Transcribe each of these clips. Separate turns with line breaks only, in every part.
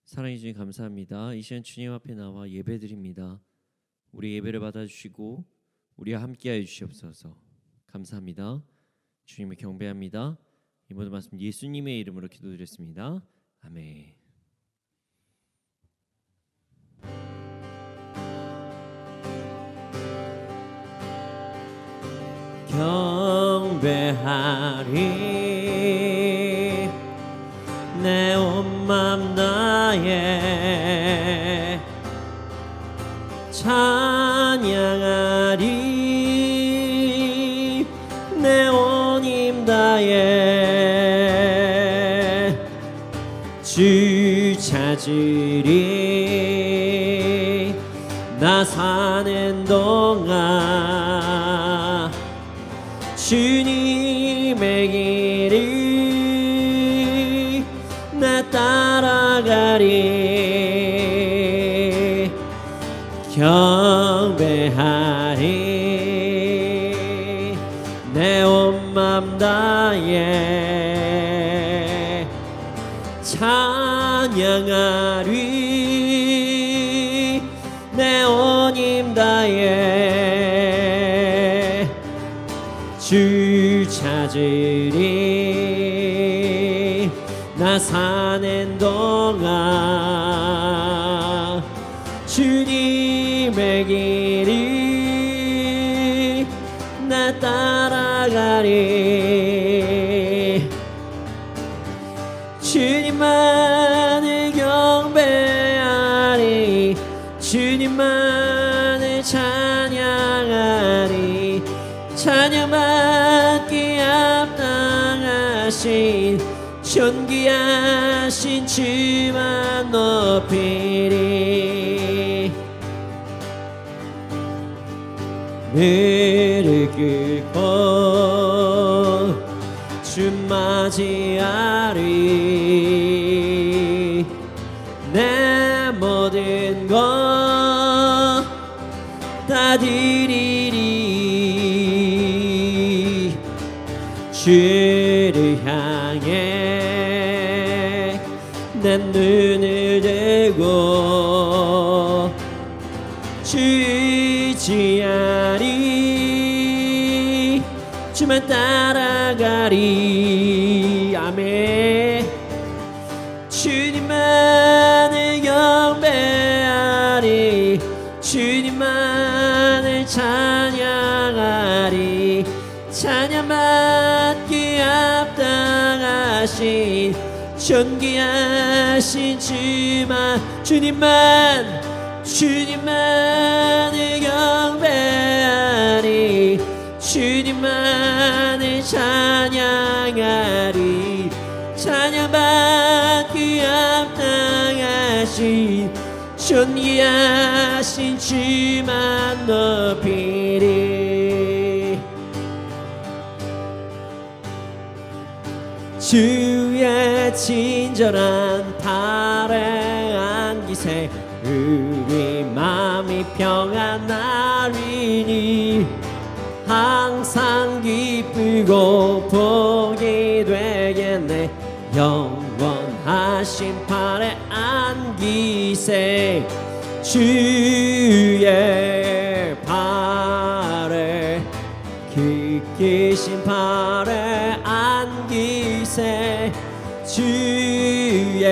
사랑해 주님 감사합니다. 이 시간 주님 앞에 나와 예배드립니다. 우리 예배를 받아주시고 우리와 함께하여 주시옵소서. 감사합니다. 주님을 경배합니다. 이 모든 말씀 예수님의 이름으로 기도드렸습니다. 아멘. 경배하리 내 온 맘 다해 찬양하리 내 온 힘 다해 주 찾으리 나 사는 동안 주님의 길을 나 따라가리 경배하리 내 온 맘 다해 찬양하리 내 온 힘 다해 주 찾으리 나 사는 동안 주님의 길을 나 따라가리 주님만을 경배하리 주님만을 찬양하리 찬양받기 합당하신 존귀하신 주만 높이리 무릎 꿇고 주 맞이하리 내 모든 것 다 드리리 주를 향해 내 눈을 들고 주 의지하리 주만 따라가리 아멘 주님만을 경배하리 주님만을 찬양하리 찬양받기 합당하신 존귀하신 주만 주님만을 경배하리 주님만을 찬양하리 찬양받기 합당하신 존귀하신 주만 높이리 주의 친절한 발에 안기세 우리 마음이 평안하리니 항상 기쁘고 복이 되겠네 영원하신 발에 안기세 주의 발에 깊으신 발에 안기세 주의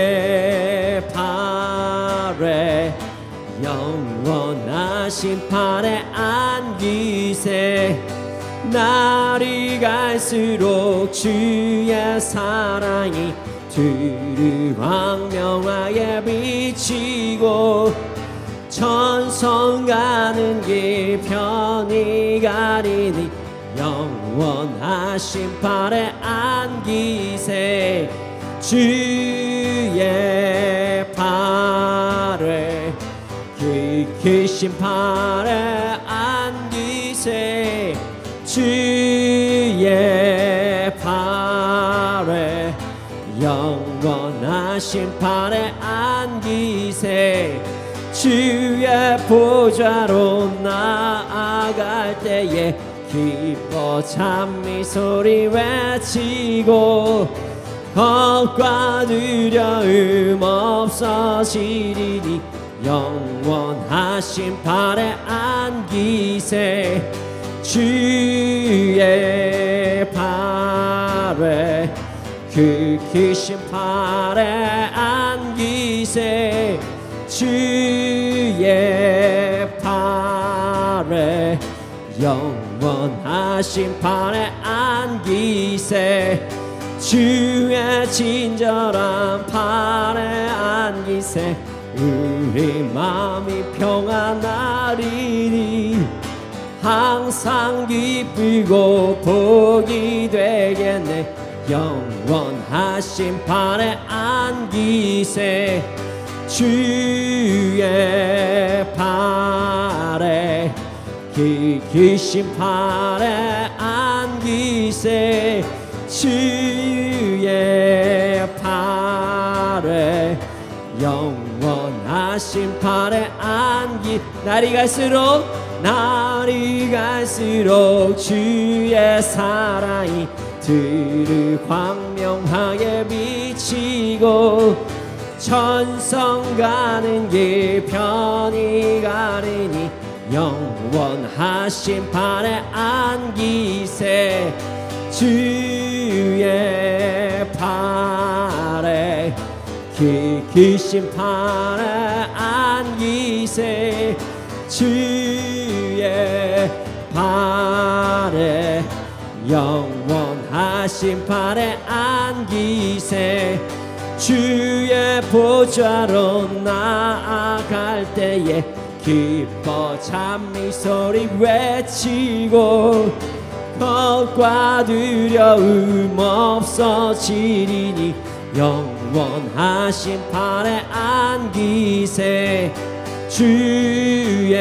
발에 영원하신 발에 안기세 날이 갈수록 주의 사랑이 두루 광명하게 비치고 천성 가는 길 편히 가리니 영원하신 발에 안기세 주의 발에 깊으신 발에 안기세 주의 발에 영원하신 발에 안기세 주의 보좌로 나아갈 때에 기뻐 찬미 소리 외치고 겁과 두려움 없어지리니 영원하신 발에 안기세 주의 발에 그 크신 발에 안기세 주의 발에 영원하신 발에 안기세 주의 친절한 발에 안기세 우리 마음이 평안하리니 항상 기쁘고 복이 되겠네 영원하신 발에 안기세 주의 발에 크신 발에 안기세 주의 발에 영원하신 발에 안기 날이 갈수록 주의 사랑이 들을 광명하게 비치고 천성 가는 길 편히 가리니 영원하신 발에 안기세 주의 발에 크신 발에 안기세 주의 발에 영원하신 발에 안기세 주의 보좌로 나아갈 때에 기뻐 찬미 소리 외치고 겁과 두려움 없어지리니 영원하신 발에 안기세 주의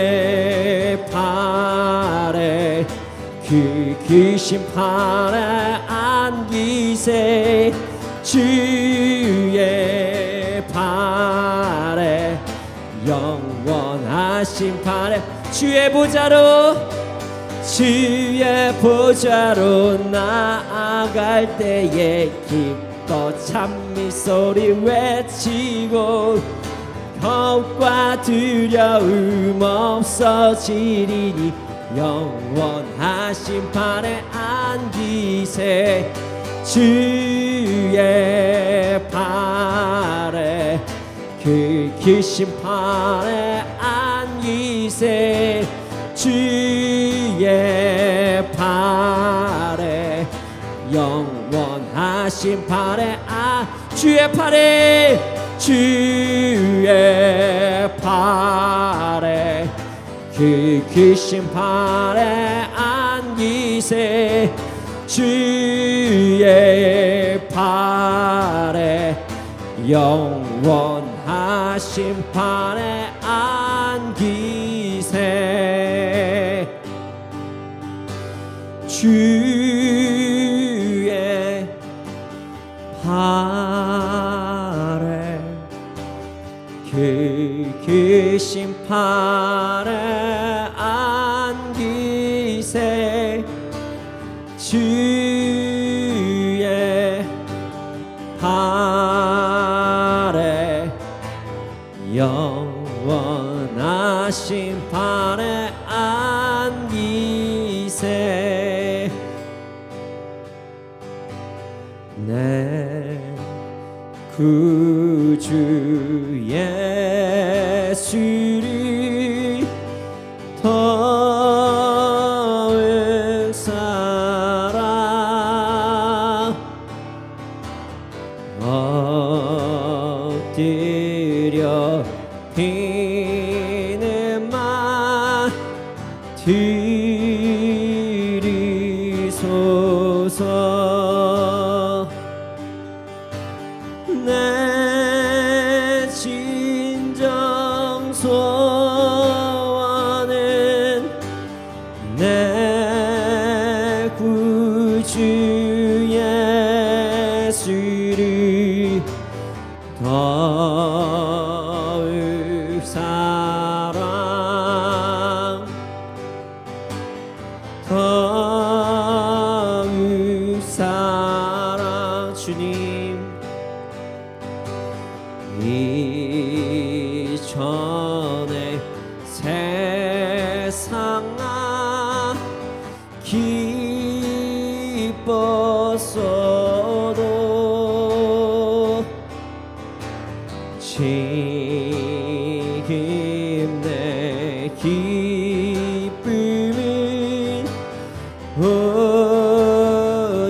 발에 크신 발에 안기세 주의 발에 영원하신 발에 주의 보좌로 나아갈 때에 기뻐 찬미 소리 외치고 겁과 두려움 없어지리니 영원하신 발에 안기세 주의 발에 크신 발에 안기세 주의 발에 영원하신 발에 주의 발에 크신 발에 안기세 주의 발에 영원하신 발에 안기세 주의 발에 크신 발에 안기세 주의 발에 영원하신 발에 안기세 내 구주 예수를 더욱 사랑 엎드려 비는 말 들이소서 내 진정 소원은 내 구주 예수를 더욱 사랑 더욱 사랑 주님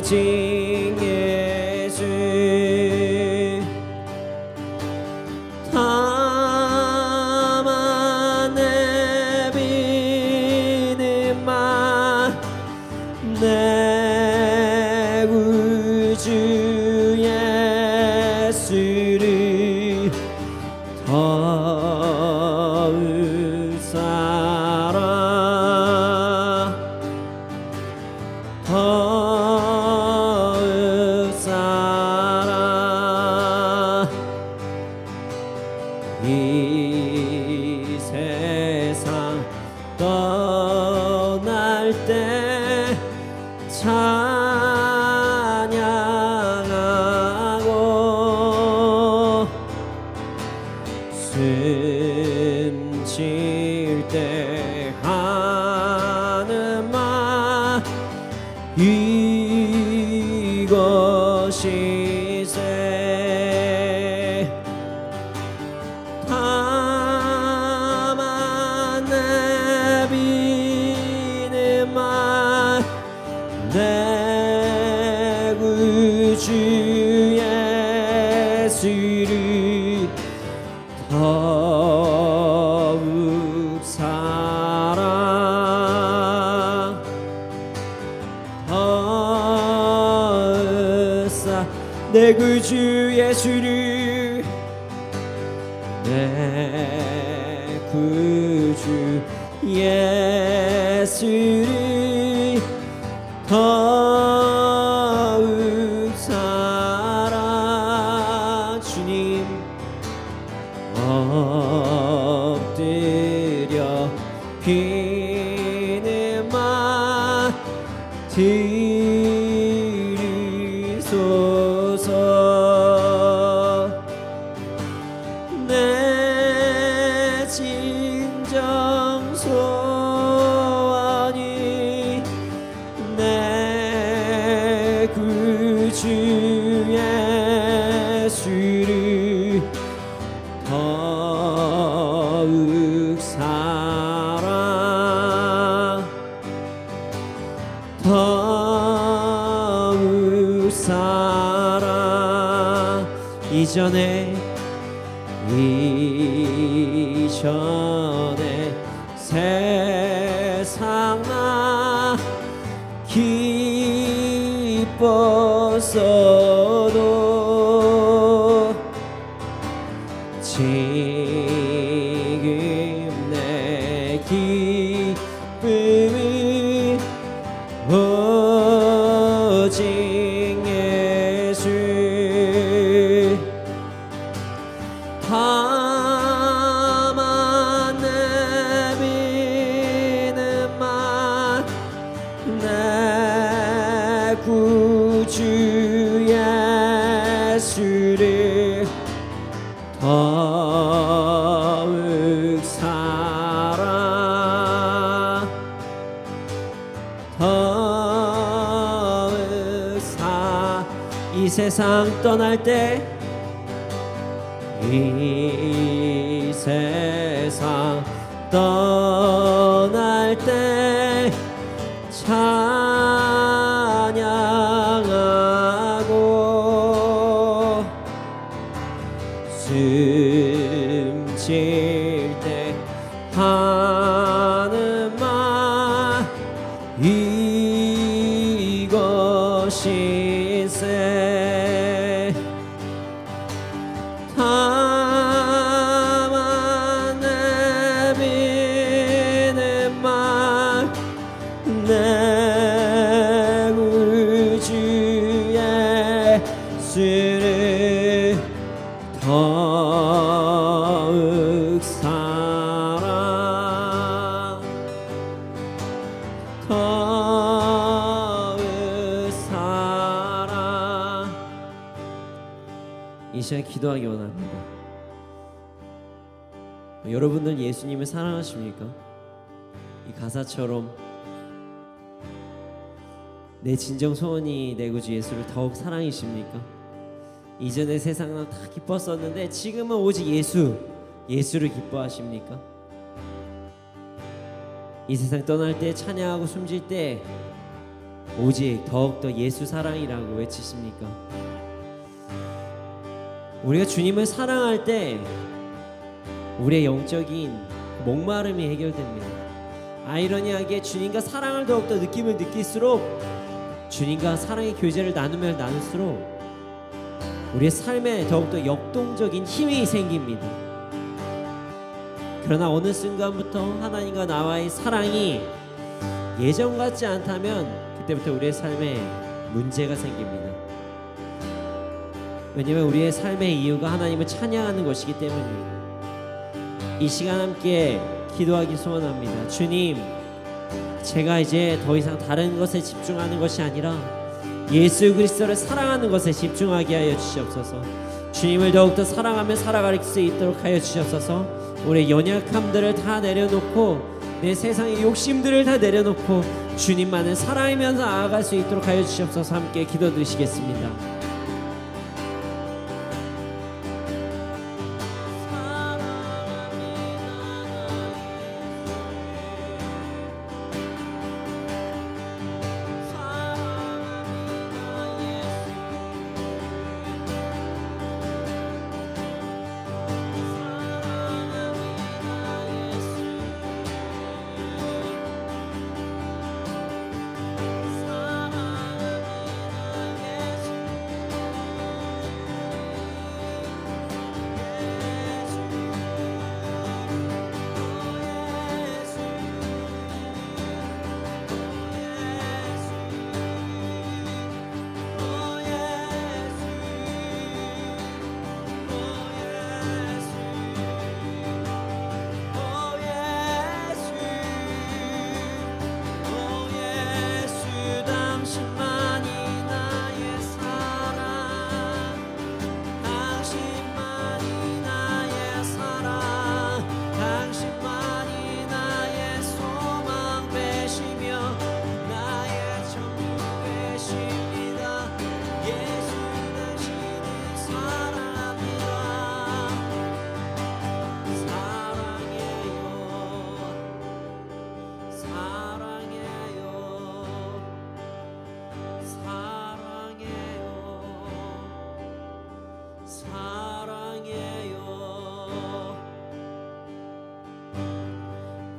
오직 예수 다만 내비는만 내 구주 예수를 더욱 사랑 더욱 사랑 이 세상 떠날 때 찬양하고 숨쉴 때 하는 말 이것이세 다만 내비는 말 내 구주 예수를 더욱 사랑 더욱 내 구주 예수를 내 구주 예수를 더욱 사랑 주님 엎드려 비는 말 들으소서 내 진정 소원이 내 구주 예수를 더욱 사랑 더욱 사랑 이전에 세상 나 기뻤어도 지금 내 기쁨이 오직 예수 다만 내비는 말 내 구주 예수를 더욱 사랑 더욱 이 세상 떠날 때 이 세상 떠날 때 찬양하고 숨쉴 때 하는 말 이것이세 다만 내비는 말 내 구주 예수를 더욱 사랑 더욱 사랑 이 시간 기도하기 원합니다. 여러분들 예수님을 사랑하십니까? 이 가사처럼 내 진정 소원이 내 구주 예수를 더욱 사랑이십니까? 이전에 세상은 다 기뻤었는데 지금은 오직 예수를 기뻐하십니까? 이 세상 떠날 때 찬양하고 숨질 때 오직 더욱더 예수 사랑이라고 외치십니까? 우리가 주님을 사랑할 때 우리의 영적인 목마름이 해결됩니다. 아이러니하게 주님과 사랑을 더욱더 느낌을 느낄수록, 주님과 사랑의 교제를 나누면 나눌수록 우리의 삶에 더욱더 역동적인 힘이 생깁니다. 그러나 어느 순간부터 하나님과 나와의 사랑이 예전 같지 않다면 그때부터 우리의 삶에 문제가 생깁니다. 왜냐하면 우리의 삶의 이유가 하나님을 찬양하는 것이기 때문입니다. 이 시간 함께 기도하기 소원합니다. 주님, 제가 이제 더 이상 다른 것에 집중하는 것이 아니라 예수 그리스도를 사랑하는 것에 집중하게 하여 주시옵소서. 주님을 더욱더 사랑하며 살아갈 수 있도록 하여 주시옵소서. 우리의 연약함들을 다 내려놓고, 내 세상의 욕심들을 다 내려놓고 주님만을 사랑하면서 나아갈 수 있도록 하여 주시옵소서. 함께 기도드리시겠습니다.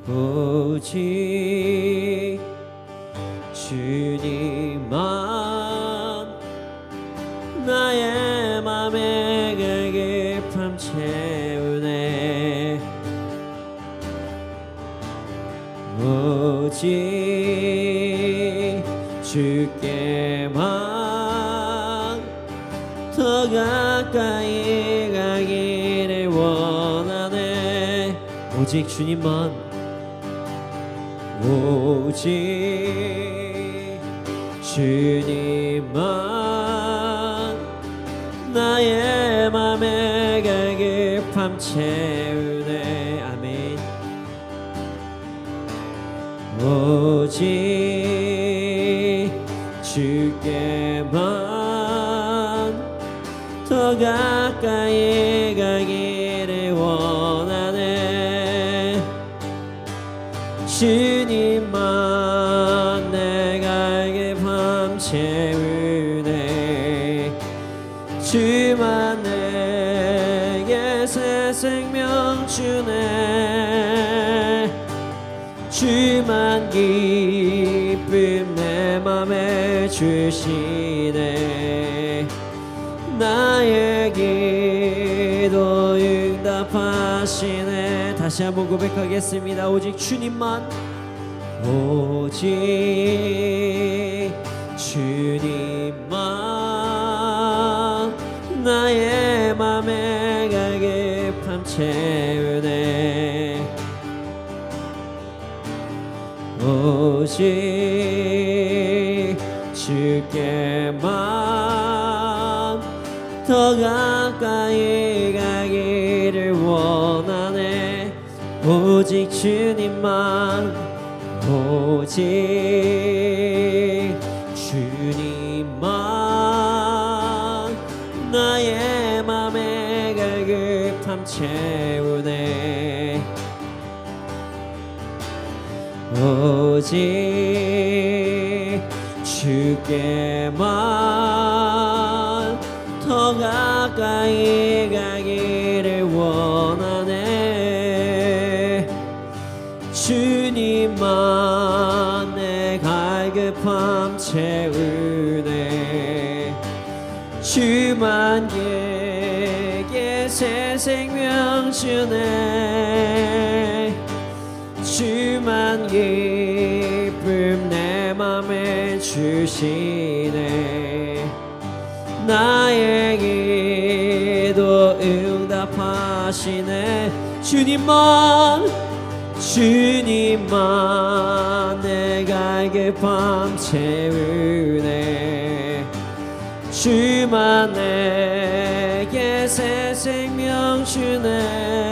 오직 주님만 나의 맘에 그 깊음 채우네. 오직 주께만 더 가까이 가기를 원하네. 오직 주님만, 오직 주님만 나의 맘에 그 깊음 채우네. 아멘. 오직 주께만 더 가까이 가기를 원하네. 주님만 내가 깊음 채우네. 주만 내게 새 생명 주네. 주만 기쁨 내 맘에 주시네. 나의 기도 응답하시네. 다시 한번 고백하겠습니다. 오직 주님만, 오직 주님만 나의 맘에 그 깊음 채우네. 오직 주께만 더 가까이 가기를 원하네. 오직 주님만, 오직 주님만 나의 맘에 그 깊음 채우네. 오직 주께만 더 가까이 가기를 원하네. 주님만 내 갈급함 채우네. 주만 내게 새 생명 주네. 주만 기쁨 내 맘에 주시네. 나의 기도 응답하시네. 주님만 내 갈급함 채우네. 주만 내게 새 생명 주네.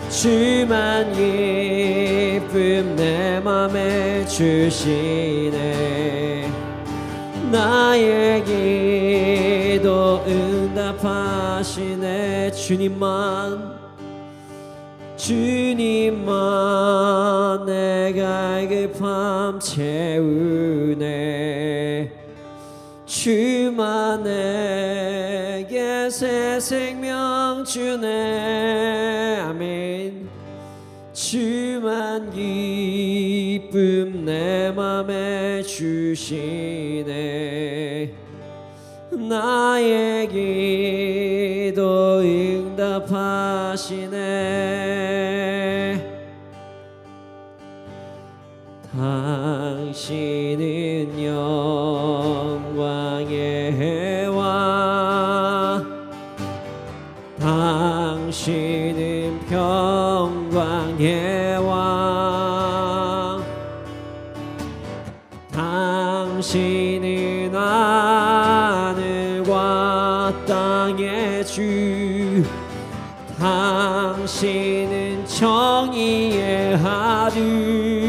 주만 기쁨 내 맘에 주시네. 나의 기도 응답하시네. 주님만 내 갈급함 채우네. 주만 내게 새 생명 주네. 아멘. 주만 기쁨 내 맘에 주시네. 나의 기도 응답하시네. 당신은 영광의 왕, 당신은 평강의 왕, 당신은 하늘과 땅의 주, 당신은 정의의 하루.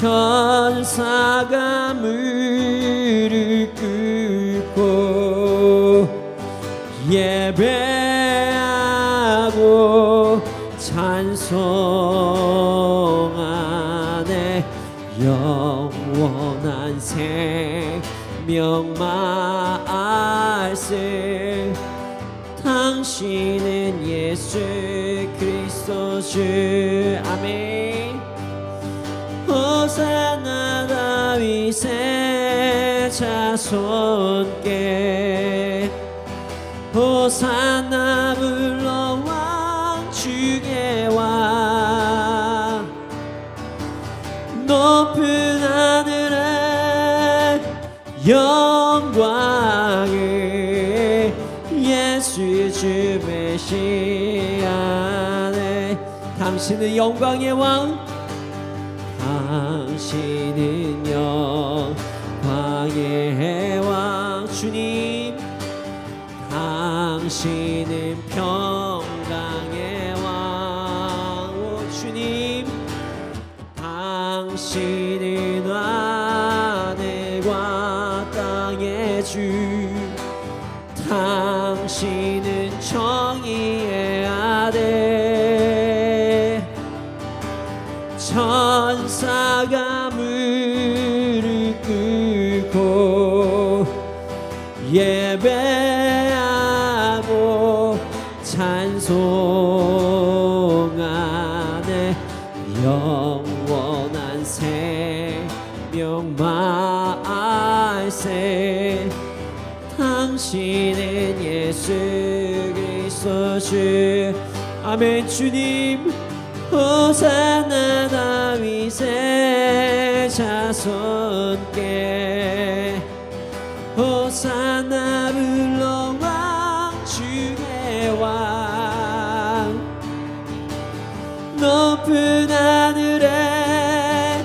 천사가 무릎 꿇고 예배하고 찬송하네. 영원한 생명 말씀, 당신은 예수 그리스도 주. 아멘. 호산나 다윗의 자손께, 호산나 물러왕 주의 왕. 높은 하늘에 영광을 예수 주 메시아네. 당신은 영광의 왕, 당신은 영광의 왕. 주님, 당신은 평강의 왕. 오 주님, 당신은 하늘과 땅의 주, 당신은 정의의 아들. 천사가 무릎 꿇고 예배하고 찬송하네. 영원한 생명 말씀, 당신은 예수 그리스도 주. 아멘. 주님, 호산나 다윗의 자손께, 호산나 불러왕 주의 왕. 높은 하늘에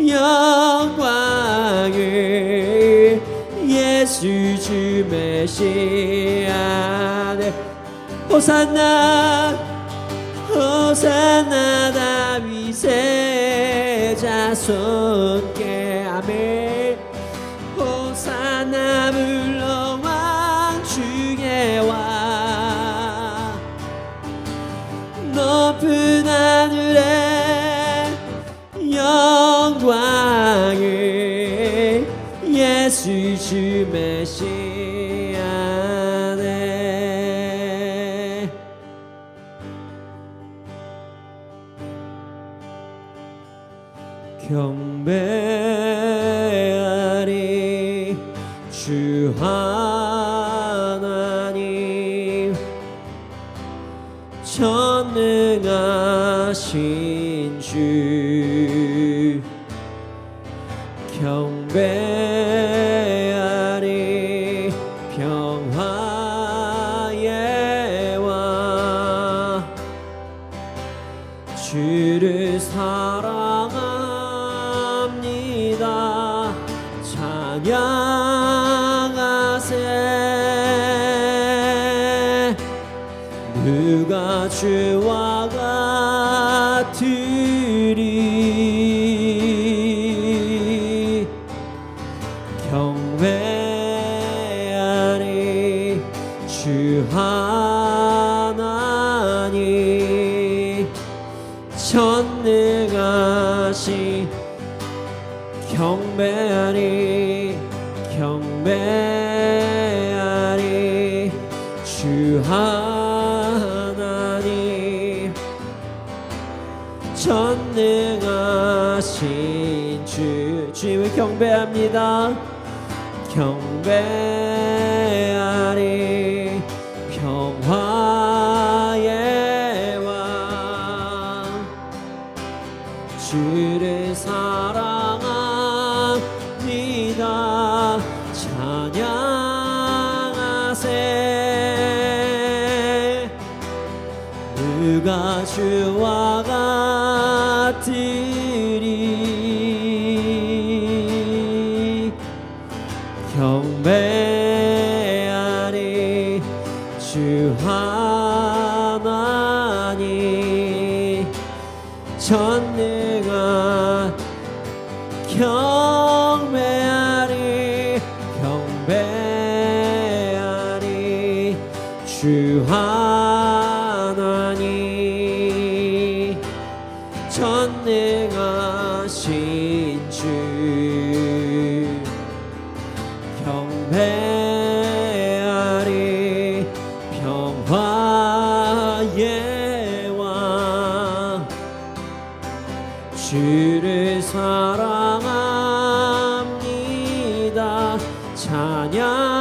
영광을 예수 주 메시아네. 호산나, 호산나 다윗의 자손께. 아멘. 호산나 물러왕 주의 왕. 높은 하늘에 경배하리 주 하나님 전능하신 주 경배하리 평화의 왕 주를 사랑합니다 찬양하세 누가 주와 같으리 경배하리 주 하나님 전능하신 경배하리 경배하리 주 하나님 전능하신 주님을 경배합니다 경배하리 평화의 왕 주를 사랑합니다 찬양하세 누가 주와 같으리 경배하리 주 하나님 전능한 경배하리 경배하리 주 하나님 전능하신 주 경배하리 평화의 왕 주를 사랑합니다 찬양하세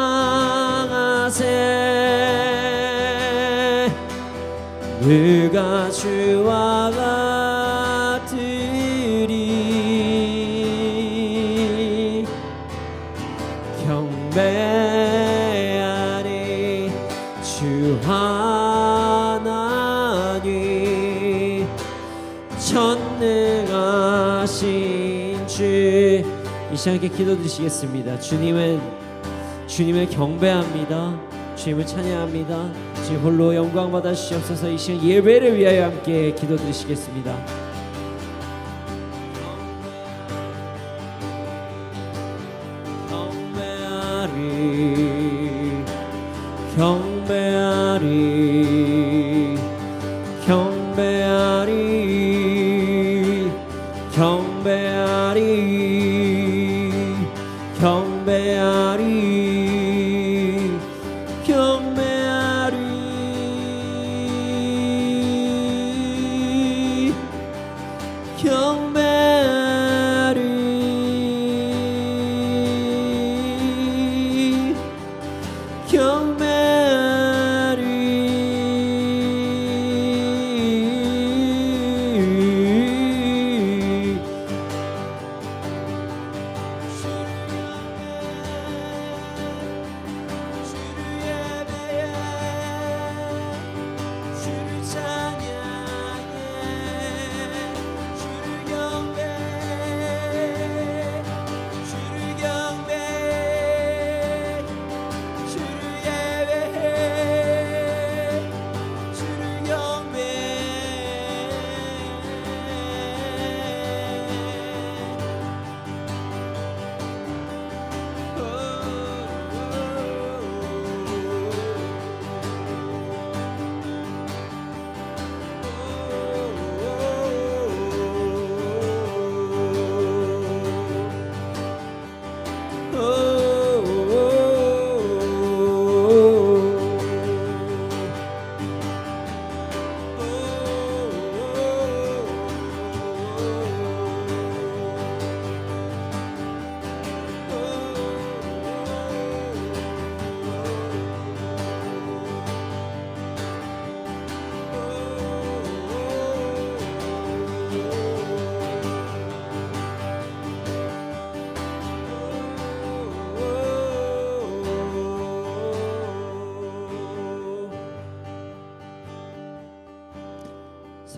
누가 주와 같으리 경배하리 주 하나님 전능하신 주 이 시간 함께 기도드리시겠습니다. 주님을 경배합니다. 주님을 찬양합니다. 주님 홀로 영광 받아 주시옵소서. 이 시간 예배를 위하여 함께 기도드리시겠습니다. 경배하리 경배하리 경배하리 경배하리 경배하리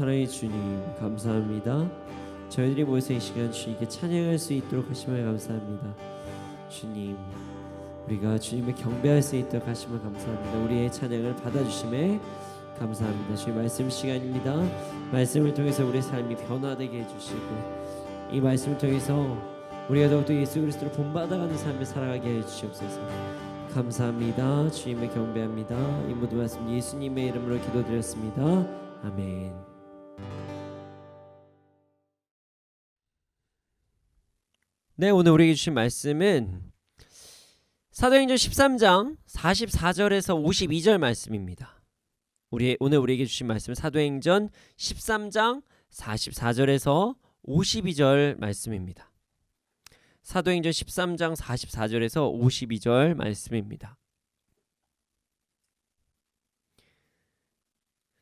사랑의 주님 감사합니다. 저희들이 모여서 이 시간 주님께 찬양할 수 있도록 하심을 감사합니다. 주님, 우리가 주님을 경배할 수 있도록 하심을 감사합니다. 우리의 찬양을 받아주심에 감사합니다. 주님 말씀 시간입니다. 말씀을 통해서 우리의 삶이 변화되게 해주시고 이 말씀을 통해서 우리가 더욱더 예수 그리스도를 본받아가는 삶을 살아가게 해주시옵소서. 감사합니다. 주님을 경배합니다. 이 모든 말씀 예수님의 이름으로 기도드렸습니다. 아멘. 네, 오늘 우리에게 주신 말씀은 사도행전 13장 44절에서 52절 말씀입니다. 오늘 우리에게 주신 말씀은 사도행전 13장 44절에서 52절 말씀입니다. 사도행전 13장 44절에서 52절 말씀입니다.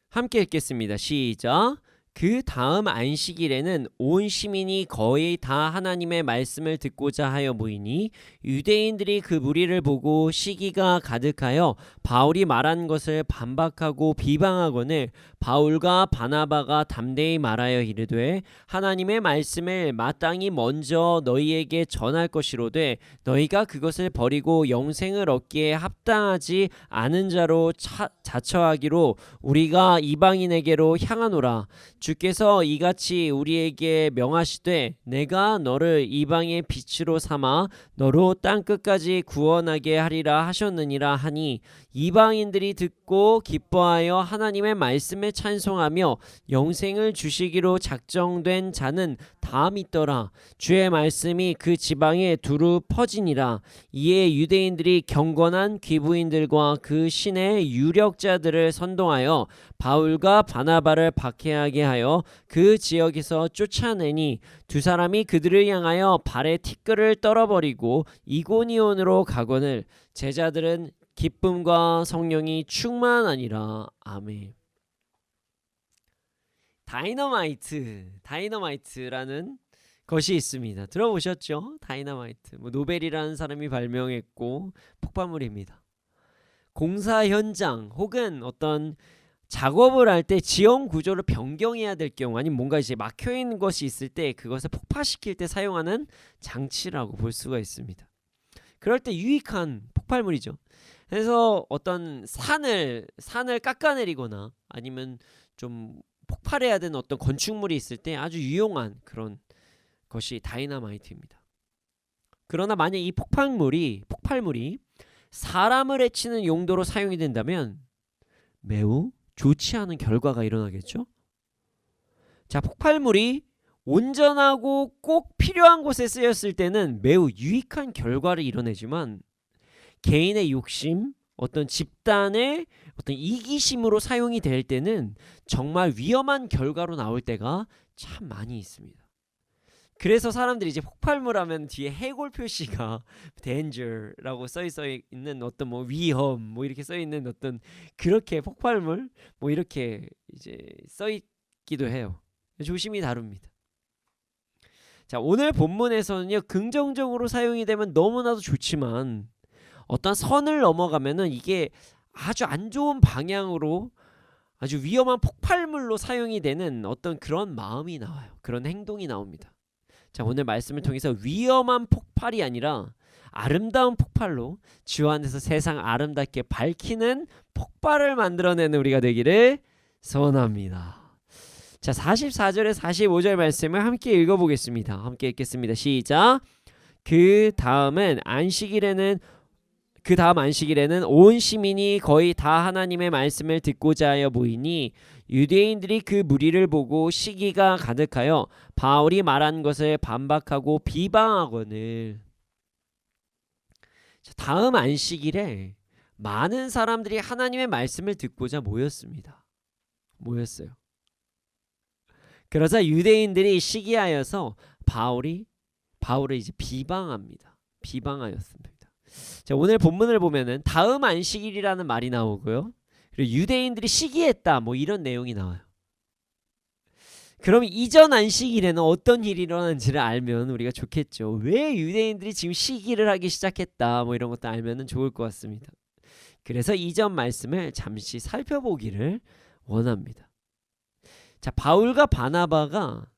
함께 읽겠습니다. 시작. 그 다음 안식일에는 온 시민이 거의 다 하나님의 말씀을 듣고자 하여 모이니 유대인들이 그 무리를 보고 시기가 가득하여 바울이 말한 것을 반박하고 비방하거늘 바울과 바나바가 담대히 말하여 이르되 하나님의 말씀을 마땅히 먼저 너희에게 전할 것이로되 너희가 그것을 버리고 영생을 얻기에 합당하지 않은 자로 자처하기로 우리가 이방인에게로 향하노라. 주께서 이같이 우리에게 명하시되 내가 너를 이방의 빛으로 삼아 너로 땅끝까지 구원하게 하리라 하셨느니라 하니 이방인들이 듣고 기뻐하여 하나님의 말씀에 찬송하며 영생을 주시기로 작정된 자는 다 믿더라. 주의 말씀이 그 지방에 두루 퍼지니라. 이에 유대인들이 경건한 귀부인들과 그 신의 유력자들을 선동하여 바울과 바나바를 박해하게 하여 그 지역에서 쫓아내니 두 사람이 그들을 향하여 발에 티끌을 떨어버리고 이고니온으로 가거늘 제자들은 기쁨과 성령이 충만하니라. 아멘. 다이너마이트라는 것이 있습니다. 들어보셨죠? 다이너마이트. 노벨이라는 사람이 발명했고 폭발물입니다. 공사 현장 혹은 어떤 작업을 할 때 지형 구조를 변경해야 될 경우 아니면 뭔가 이제 막혀 있는 것이 있을 때 그것을 폭파시킬 때 사용하는 장치라고 볼 수가 있습니다. 그럴 때 유익한 폭발물이죠. 그래서 어떤 산을 깎아내리거나 아니면 좀 폭발해야 되는 어떤 건축물이 있을 때 아주 유용한 그런 것이 다이너마이트입니다. 그러나 만약 이 폭발물이 사람을 해치는 용도로 사용이 된다면 매우 좋지 않은 결과가 일어나겠죠. 자, 폭발물이 온전하고 꼭 필요한 곳에 쓰였을 때는 매우 유익한 결과를 이뤄내지만 개인의 욕심, 어떤 집단의 어떤 이기심으로 사용이 될 때는 정말 위험한 결과로 나올 때가 참 많이 있습니다. 그래서 사람들이 이제 폭발물 하면 뒤에 해골 표시가 danger라고 써 있는 어떤 뭐 위험 뭐 이렇게 써 있는 어떤 그렇게 폭발물 뭐 이렇게 이제 써 있기도 해요. 조심히 다룹니다. 자, 오늘 본문에서는요, 긍정적으로 사용이 되면 너무나도 좋지만 어떤 선을 넘어가면은 이게 아주 안 좋은 방향으로 아주 위험한 폭발물로 사용이 되는 어떤 그런 마음이 나와요. 그런 행동이 나옵니다. 자, 오늘 말씀을 통해서 위험한 폭발이 아니라 아름다운 폭발로 주 안에서 세상 아름답게 밝히는 폭발을 만들어내는 우리가 되기를 소원합니다. 자, 44절에 45절 말씀을 함께 읽어보겠습니다. 함께 읽겠습니다. 시작. 그 다음 안식일에는 온 시민이 거의 다 하나님의 말씀을 듣고자 하여 모이니 유대인들이 그 무리를 보고 시기가 가득하여 바울이 말한 것을 반박하고 비방하거늘. 자, 다음 안식일에 많은 사람들이 하나님의 말씀을 듣고자 모였어요. 그러자 유대인들이 시기하여서 바울을 이제 비방하였습니다. 자, 오늘 본문을 보면은 다음 안식일이라는 말이 나오고요. 그리고 유대인들이 시기했다 뭐 이런 내용이 나와요. 그럼 이전 안식일에는 어떤 일이 일어난지를 알면 우리가 좋겠죠. 왜 유대인들이 지금 시기를 하기 시작했다 뭐 이런 것도 알면 좋을 것 같습니다. 그래서 이전 말씀을 잠시 살펴보기를 원합니다.
자, 바울과 바나바가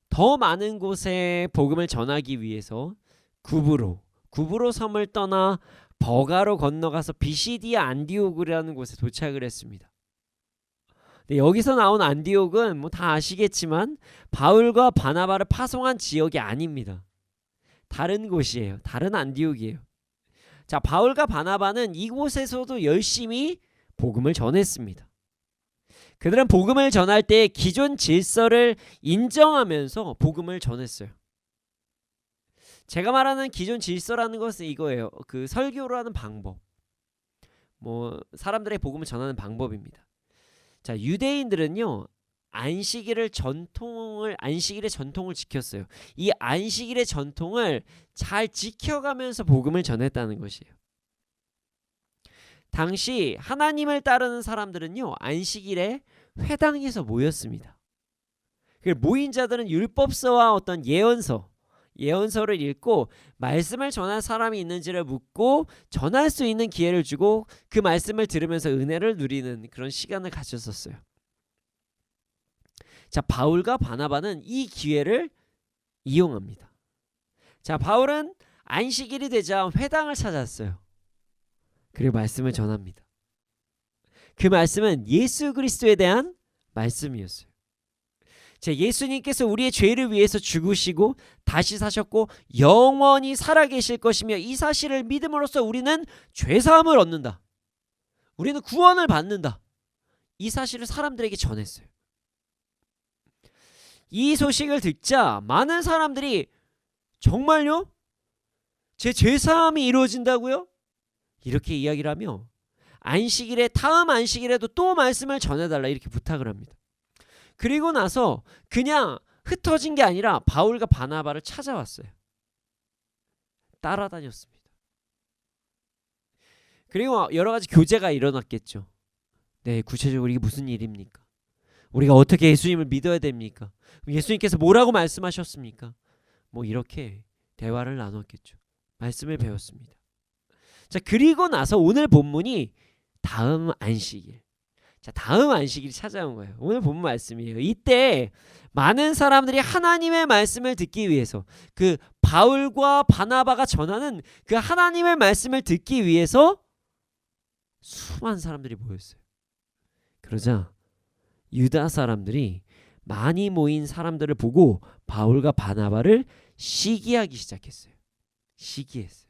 더 많은 곳에 복음을 전하기 위해서 구브로 섬을 떠나 버가로 건너가서 비시디아 안디옥이라는 곳에 도착을 했습니다. 근데 여기서 나온 안디옥은 뭐 다 아시겠지만 바울과 바나바를 파송한 지역이 아닙니다. 다른 곳이에요. 다른 안디옥이에요. 자, 바울과 바나바는 이곳에서도 열심히 복음을 전했습니다. 그들은 복음을 전할 때 기존 질서를 인정하면서 복음을 전했어요. 제가 말하는 기존 질서라는 것은 이거예요. 그 설교를 하는 방법, 뭐 사람들의 복음을 전하는 방법입니다. 자, 유대인들은요 안식일의 전통을 지켰어요. 이 안식일의 전통을 잘 지켜가면서 복음을 전했다는 것이에요. 당시 하나님을 따르는 사람들은요 안식일에 회당에서 모였습니다. 모인 자들은 율법서와 어떤 예언서를 읽고 말씀을 전할 사람이 있는지를 묻고 전할 수 있는 기회를 주고 그 말씀을 들으면서 은혜를 누리는 그런 시간을 가졌었어요. 자, 바울과 바나바는 이 기회를 이용합니다. 자, 바울은 안식일이 되자 회당을 찾았어요. 그리고 말씀을 전합니다. 그 말씀은 예수 그리스도에 대한 말씀이었어요. 자, 예수님께서 우리의 죄를 위해서 죽으시고 다시 사셨고 영원히 살아계실 것이며 이 사실을 믿음으로써 우리는 죄사함을 얻는다. 우리는 구원을 받는다. 이 사실을 사람들에게 전했어요. 이 소식을 듣자 많은 사람들이 정말요? 제 죄사함이 이루어진다고요? 이렇게 이야기를 하며 다음 안식일에도 또 말씀을 전해달라 이렇게 부탁을 합니다. 그리고 나서 그냥 흩어진 게 아니라 바울과 바나바를 찾아왔어요. 따라다녔습니다. 그리고 여러 가지 교제가 일어났겠죠. 네, 구체적으로 이게 무슨 일입니까? 우리가 어떻게 예수님을 믿어야 됩니까? 예수님께서 뭐라고 말씀하셨습니까? 뭐 이렇게 대화를 나눴겠죠. 말씀을 배웠습니다. 자, 그리고 나서 오늘 본문이 다음 안식일. 자, 다음 안식일이 찾아온 거예요. 오늘 본문 말씀이에요. 이때 많은 사람들이 하나님의 말씀을 듣기 위해서 그 바울과 바나바가 전하는 그 하나님의 말씀을 듣기 위해서 수많은 사람들이 모였어요. 그러자 유다 사람들이 많이 모인 사람들을 보고 바울과 바나바를 시기하기 시작했어요. 시기했어요.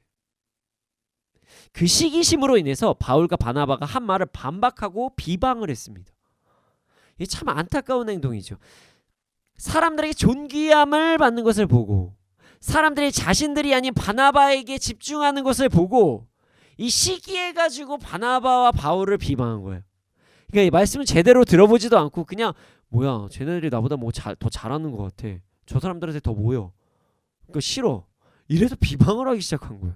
그 시기심으로 인해서 바울과 바나바가 한 말을 반박하고 비방을 했습니다. 이게 참 안타까운 행동이죠. 사람들에게 존귀함을 받는 것을 보고 사람들이 자신들이 아닌 바나바에게 집중하는 것을 보고 이 시기해가지고 바나바와 바울을 비방한 거예요. 그러니까 이 말씀을 제대로 들어보지도 않고 그냥 뭐야 쟤네들이 나보다 뭐 더 잘하는 것 같아. 저 사람들한테 더 모여. 그러니까 싫어. 이래서 비방을 하기 시작한 거예요.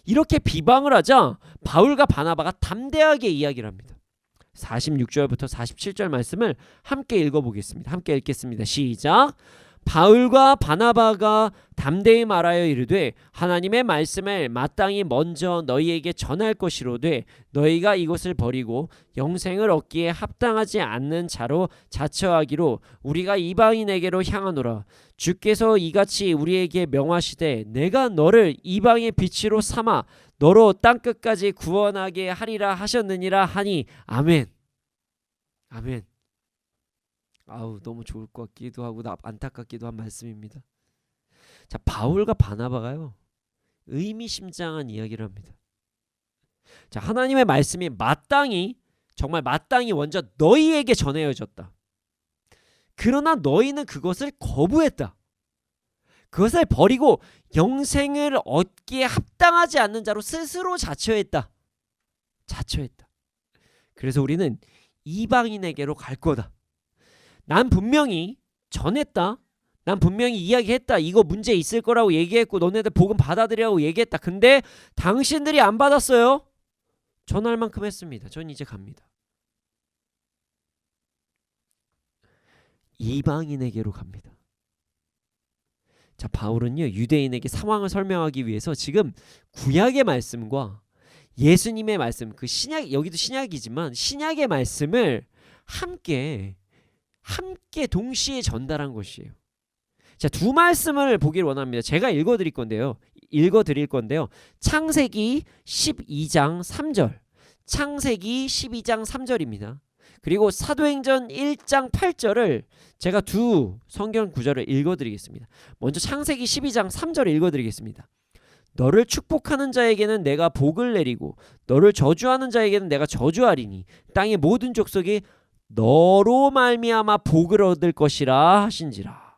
이렇게 비방을 하자 바울과 바나바가 담대하게 이야기를 합니다. 46절부터 47절 말씀을 함께 읽어보겠습니다. 함께 읽겠습니다. 시작. 바울과 바나바가 담대히 말하여 이르되 하나님의 말씀을 마땅히 먼저 너희에게 전할 것이로되 너희가 이것을 버리고 영생을 얻기에 합당하지 않는 자로 자처하기로 우리가 이방인에게로 향하노라. 주께서 이같이 우리에게 명하시되 내가 너를 이방의 빛으로 삼아 너로 땅끝까지 구원하게 하리라 하셨느니라 하니 아멘. 아멘. 아우 너무 좋을 것 같기도 하고 안타깝기도 한 말씀입니다. 자, 바울과 바나바가요 의미심장한 이야기를 합니다. 자, 하나님의 말씀이 정말 마땅히 먼저 너희에게 전해졌다. 그러나 너희는 그것을 거부했다. 그것을 버리고 영생을 얻기에 합당하지 않는 자로 스스로 자처했다. 그래서 우리는 이방인에게로 갈 거다. 난 분명히 전했다. 난 분명히 이야기했다. 이거 문제 있을 거라고 얘기했고 너네들 복음 받아들이라고 얘기했다. 근데 당신들이 안 받았어요. 전할 만큼 했습니다. 전 이제 갑니다. 이방인에게로 갑니다. 자, 바울은요 유대인에게 상황을 설명하기 위해서 지금 구약의 말씀과 예수님의 말씀, 그 신약, 여기도 신약이지만 신약의 말씀을 함께 함께 동시에 전달한 것이에요. 자, 두 말씀을 보길 원합니다. 제가 읽어드릴 건데요. 창세기 12장 3절. 창세기 12장 3절입니다. 그리고 사도행전 1장 8절을 제가 두 성경 구절을 읽어드리겠습니다. 먼저 창세기 12장 3절을 읽어드리겠습니다. 너를 축복하는 자에게는 내가 복을 내리고 너를 저주하는 자에게는 내가 저주하리니 땅의 모든 족속이 너로 말미암아 복을 얻을 것이라 하신지라.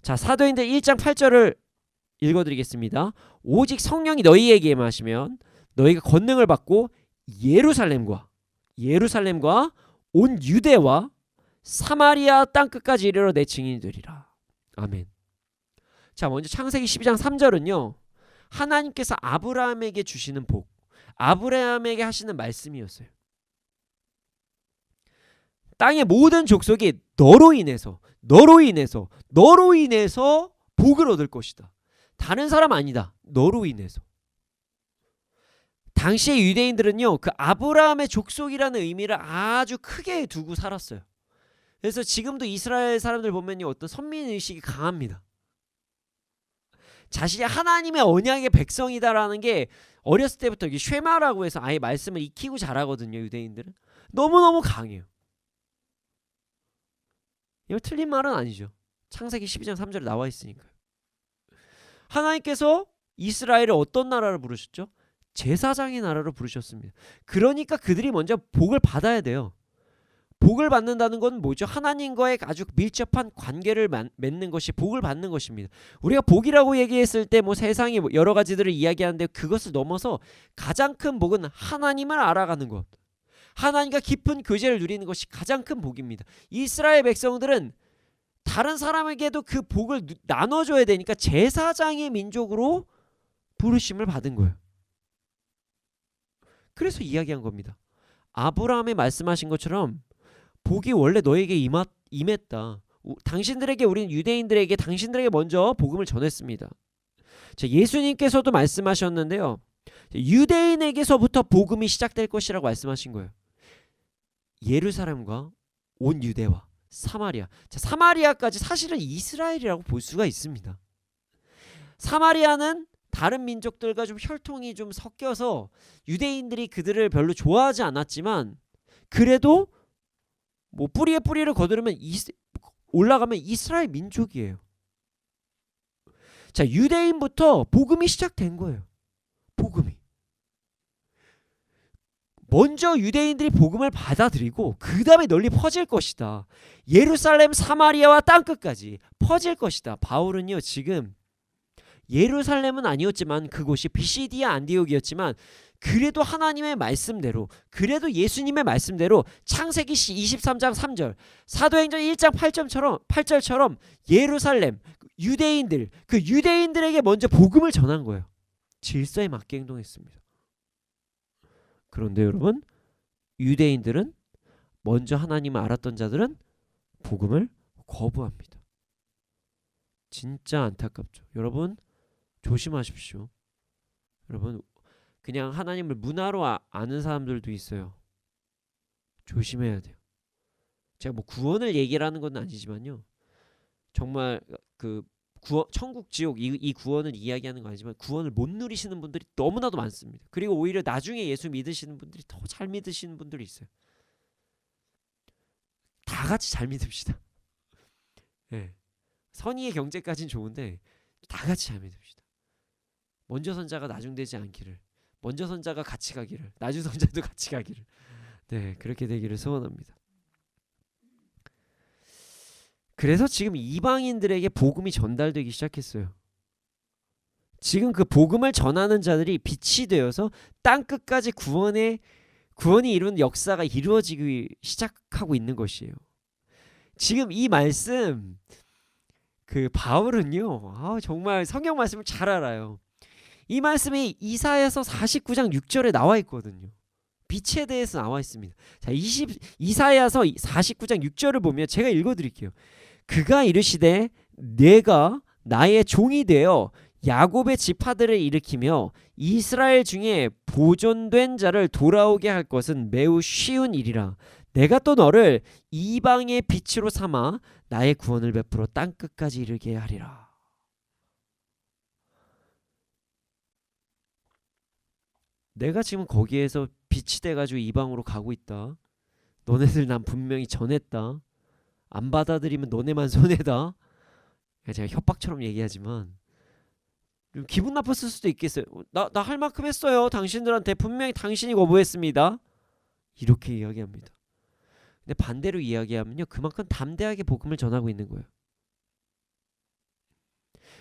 자, 사도행전 1장 8절을 읽어드리겠습니다. 오직 성령이 너희에게 임하시면 너희가 권능을 받고 예루살렘과 온 유대와 사마리아 땅끝까지 이르러 내 증인이 되리라. 아멘. 자, 먼저 창세기 12장 3절은요. 하나님께서 아브라함에게 주시는 복, 아브라함에게 하시는 말씀이었어요. 땅의 모든 족속이 너로 인해서 복을 얻을 것이다. 다른 사람 아니다. 너로 인해서. 당시의 유대인들은요, 그 아브라함의 족속이라는 의미를 아주 크게 두고 살았어요. 그래서 지금도 이스라엘 사람들 보면요, 어떤 선민의식이 강합니다. 자신이 하나님의 언약의 백성이다라는 게 어렸을 때부터 이게 쉐마라고 해서 아예 말씀을 익히고 자라거든요. 유대인들은 너무너무 강해요. 이거 틀린 말은 아니죠. 창세기 12장 3절에 나와 있으니까요. 하나님께서 이스라엘을 어떤 나라로 부르셨죠? 제사장의 나라로 부르셨습니다. 그러니까 그들이 먼저 복을 받아야 돼요. 복을 받는다는 건 뭐죠? 하나님과의 아주 밀접한 관계를 맺는 것이 복을 받는 것입니다. 우리가 복이라고 얘기했을 때 뭐 세상에 여러 가지들을 이야기하는데 그것을 넘어서 가장 큰 복은 하나님을 알아가는 것, 하나님과 깊은 교제를 누리는 것이 가장 큰 복입니다. 이스라엘 백성들은 다른 사람에게도 그 복을 나눠줘야 되니까 제사장의 민족으로 부르심을 받은 거예요. 그래서 이야기한 겁니다. 아브라함이 말씀하신 것처럼 복이 원래 너에게 임했다. 당신들에게, 우리는 유대인들에게, 당신들에게 먼저 복음을 전했습니다. 자, 예수님께서도 말씀하셨는데요. 유대인에게서부터 복음이 시작될 것이라고 말씀하신 거예요. 예루살렘과 온 유대와 사마리아. 자, 사마리아까지 사실은 이스라엘이라고 볼 수가 있습니다. 사마리아는 다른 민족들과 좀 혈통이 좀 섞여서 유대인들이 그들을 별로 좋아하지 않았지만 그래도 뭐 뿌리에 뿌리를 거두르면 올라가면 이스라엘 민족이에요. 자, 유대인부터 복음이 시작된 거예요. 복음이. 먼저 유대인들이 복음을 받아들이고 그 다음에 널리 퍼질 것이다. 예루살렘, 사마리아와 땅끝까지 퍼질 것이다. 바울은요, 지금 예루살렘은 아니었지만 그곳이 비시디아 안디옥이었지만 그래도 하나님의 말씀대로, 그래도 예수님의 말씀대로 창세기 23장 3절, 사도행전 1장 8절처럼 예루살렘, 유대인들, 그 유대인들에게 먼저 복음을 전한 거예요. 질서에 맞게 행동했습니다. 그런데 여러분, 유대인들은 먼저 하나님을 알았던 자들은 복음을 거부합니다. 진짜 안타깝죠. 여러분, 조심하십시오. 여러분, 그냥 하나님을 문화로 아는 사람들도 있어요. 조심해야 돼요. 제가 뭐 구원을 얘기하는 건 아니지만요. 정말 그 천국 지옥 이 구원을 이야기하는 건 아니지만 구원을 못 누리시는 분들이 너무나도 많습니다. 그리고 오히려 나중에 예수 믿으시는 분들이 더 잘 믿으시는 분들이 있어요. 다 같이 잘 믿읍시다. 네. 선의의 경제까지는 좋은데 다 같이 잘 믿읍시다. 먼저 선자가 나중 되지 않기를, 먼저 선자가 같이 가기를, 나중 선자도 같이 가기를, 네, 그렇게 되기를 소원합니다. 그래서 지금 이방인들에게 복음이 전달되기 시작했어요. 지금 그 복음을 전하는 자들이 빛이 되어서 땅끝까지 구원이 이루는 역사가 이루어지기 시작하고 있는 것이에요. 지금 이 말씀, 그 바울은요, 정말 성경 말씀을 잘 알아요. 이 말씀이 이사야서 49장 6절에 나와 있거든요. 빛에 대해서 나와 있습니다. 자, 이사야서 49장 6절을 보면 제가 읽어드릴게요. 그가 이르시되 내가 나의 종이 되어 야곱의 지파들을 일으키며 이스라엘 중에 보존된 자를 돌아오게 할 것은 매우 쉬운 일이라. 내가 또 너를 이방의 빛으로 삼아 나의 구원을 베풀어 땅 끝까지 이르게 하리라. 내가 지금 거기에서 빛이 돼가지고 이방으로 가고 있다. 너네들 난 분명히 전했다. 안 받아들이면 너네만 손해다. 제가 협박처럼 얘기하지만 좀 기분 나빴을 수도 있겠어요. 나 할 만큼 했어요. 당신들한테 분명히 당신이 거부했습니다. 이렇게 이야기합니다. 근데 반대로 이야기하면요, 그만큼 담대하게 복음을 전하고 있는 거예요.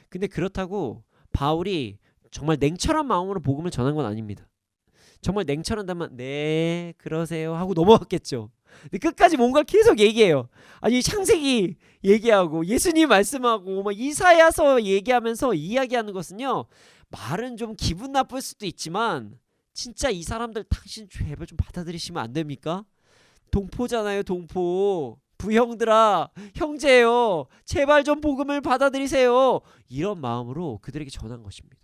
근데 그렇다고 바울이 정말 냉철한 마음으로 복음을 전한 건 아닙니다. 정말 냉철한다면 네 그러세요 하고 넘어갔겠죠. 근데 끝까지 뭔가 계속 얘기해요. 아니 창세기 얘기하고 예수님 말씀하고 막 이사야서 얘기하면서 이야기하는 것은요, 말은 좀 기분 나쁠 수도 있지만 진짜 이 사람들 당신 제발 좀 받아들이시면 안 됩니까? 동포잖아요, 동포. 부형들아, 형제요, 제발 좀 복음을 받아들이세요. 이런 마음으로 그들에게 전한 것입니다.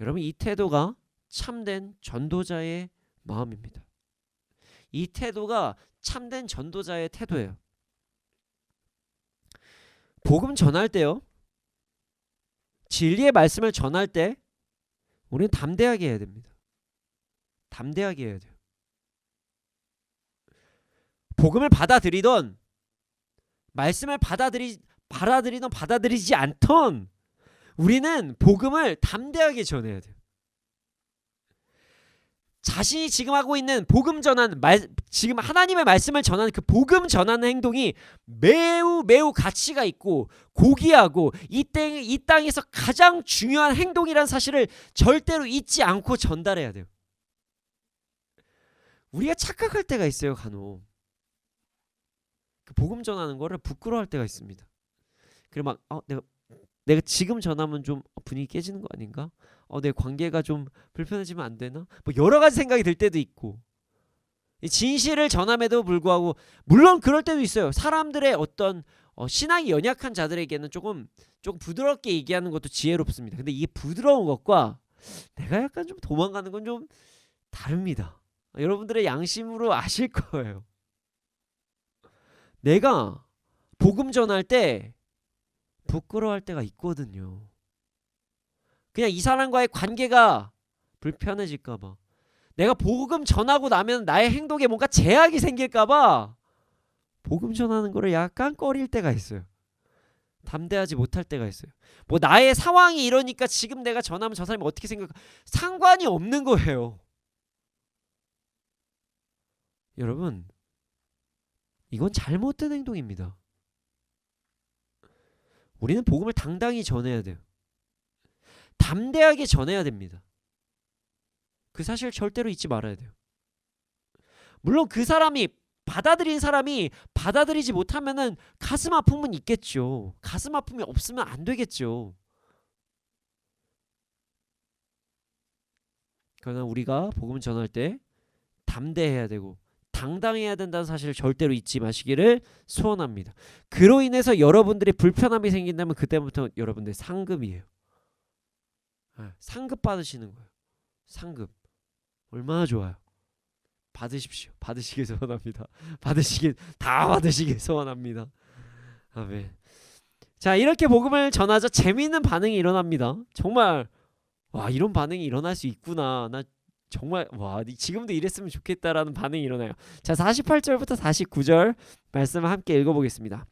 여러분, 이 태도가 참된 전도자의 마음입니다. 이 태도가 참된 전도자의 태도예요. 복음 전할 때요, 진리의 말씀을 전할 때 우리는 담대하게 해야 됩니다. 담대하게 해야 돼요. 복음을 받아들이던, 말씀을 받아들이던 받아들이지 않던 우리는 복음을 담대하게 전해야 돼요. 자신이 지금 하고 있는 복음 전하는 지금 하나님의 말씀을 전하는 그 복음 전하는 행동이 매우 가치가 있고 고귀하고 이 땅에서 가장 중요한 행동이라는 사실을 절대로 잊지 않고 전달해야 돼요. 우리가 착각할 때가 있어요, 간혹. 그 복음 전하는 거를 부끄러워할 때가 있습니다. 그리고 막 내가 지금 전하면 좀 분위기 깨지는 거 아닌가? 내 관계가 좀 불편해지면 안 되나? 뭐 여러 가지 생각이 들 때도 있고, 진실을 전함에도 불구하고 물론 그럴 때도 있어요. 사람들의 어떤 신앙이 연약한 자들에게는 조금 부드럽게 얘기하는 것도 지혜롭습니다. 근데 이게 부드러운 것과 내가 약간 좀 도망가는 건 좀 다릅니다. 여러분들의 양심으로 아실 거예요. 내가 복음 전할 때 부끄러워할 때가 있거든요. 그냥 이 사람과의 관계가 불편해질까봐, 내가 복음 전하고 나면 나의 행동에 뭔가 제약이 생길까봐 복음 전하는 거를 약간 꺼릴 때가 있어요. 담대하지 못할 때가 있어요. 뭐 나의 상황이 이러니까 지금 내가 전하면 저 사람이 어떻게 생각할까 상관이 없는 거예요. 여러분, 이건 잘못된 행동입니다. 우리는 복음을 당당히 전해야 돼요. 담대하게 전해야 됩니다. 그 사실 절대로 잊지 말아야 돼요. 물론 그 사람이 받아들인 사람이 받아들이지 못하면은 가슴 아픔은 있겠죠. 가슴 아픔이 없으면 안 되겠죠. 그러나 우리가 복음 전할 때 담대해야 되고 당당해야 된다는 사실을 절대로 잊지 마시기를 소원합니다. 그로 인해서 여러분들이 불편함이 생긴다면 그때부터 여러분들 상급이에요. 상급 받으시는 거예요. 상급. 얼마나 좋아요. 받으십시오. 받으시길 소원합니다. 다 받으시길 소원합니다. 아멘. 자, 이렇게 복음을 전하자 재미있는 반응이 일어납니다. 정말 와, 이런 반응이 일어날 수 있구나. 나 정말 와, 지금도 이랬으면 좋겠다라는 반응이 일어나요. 자, 48절부터 49절 말씀을 함께 읽어보겠습니다.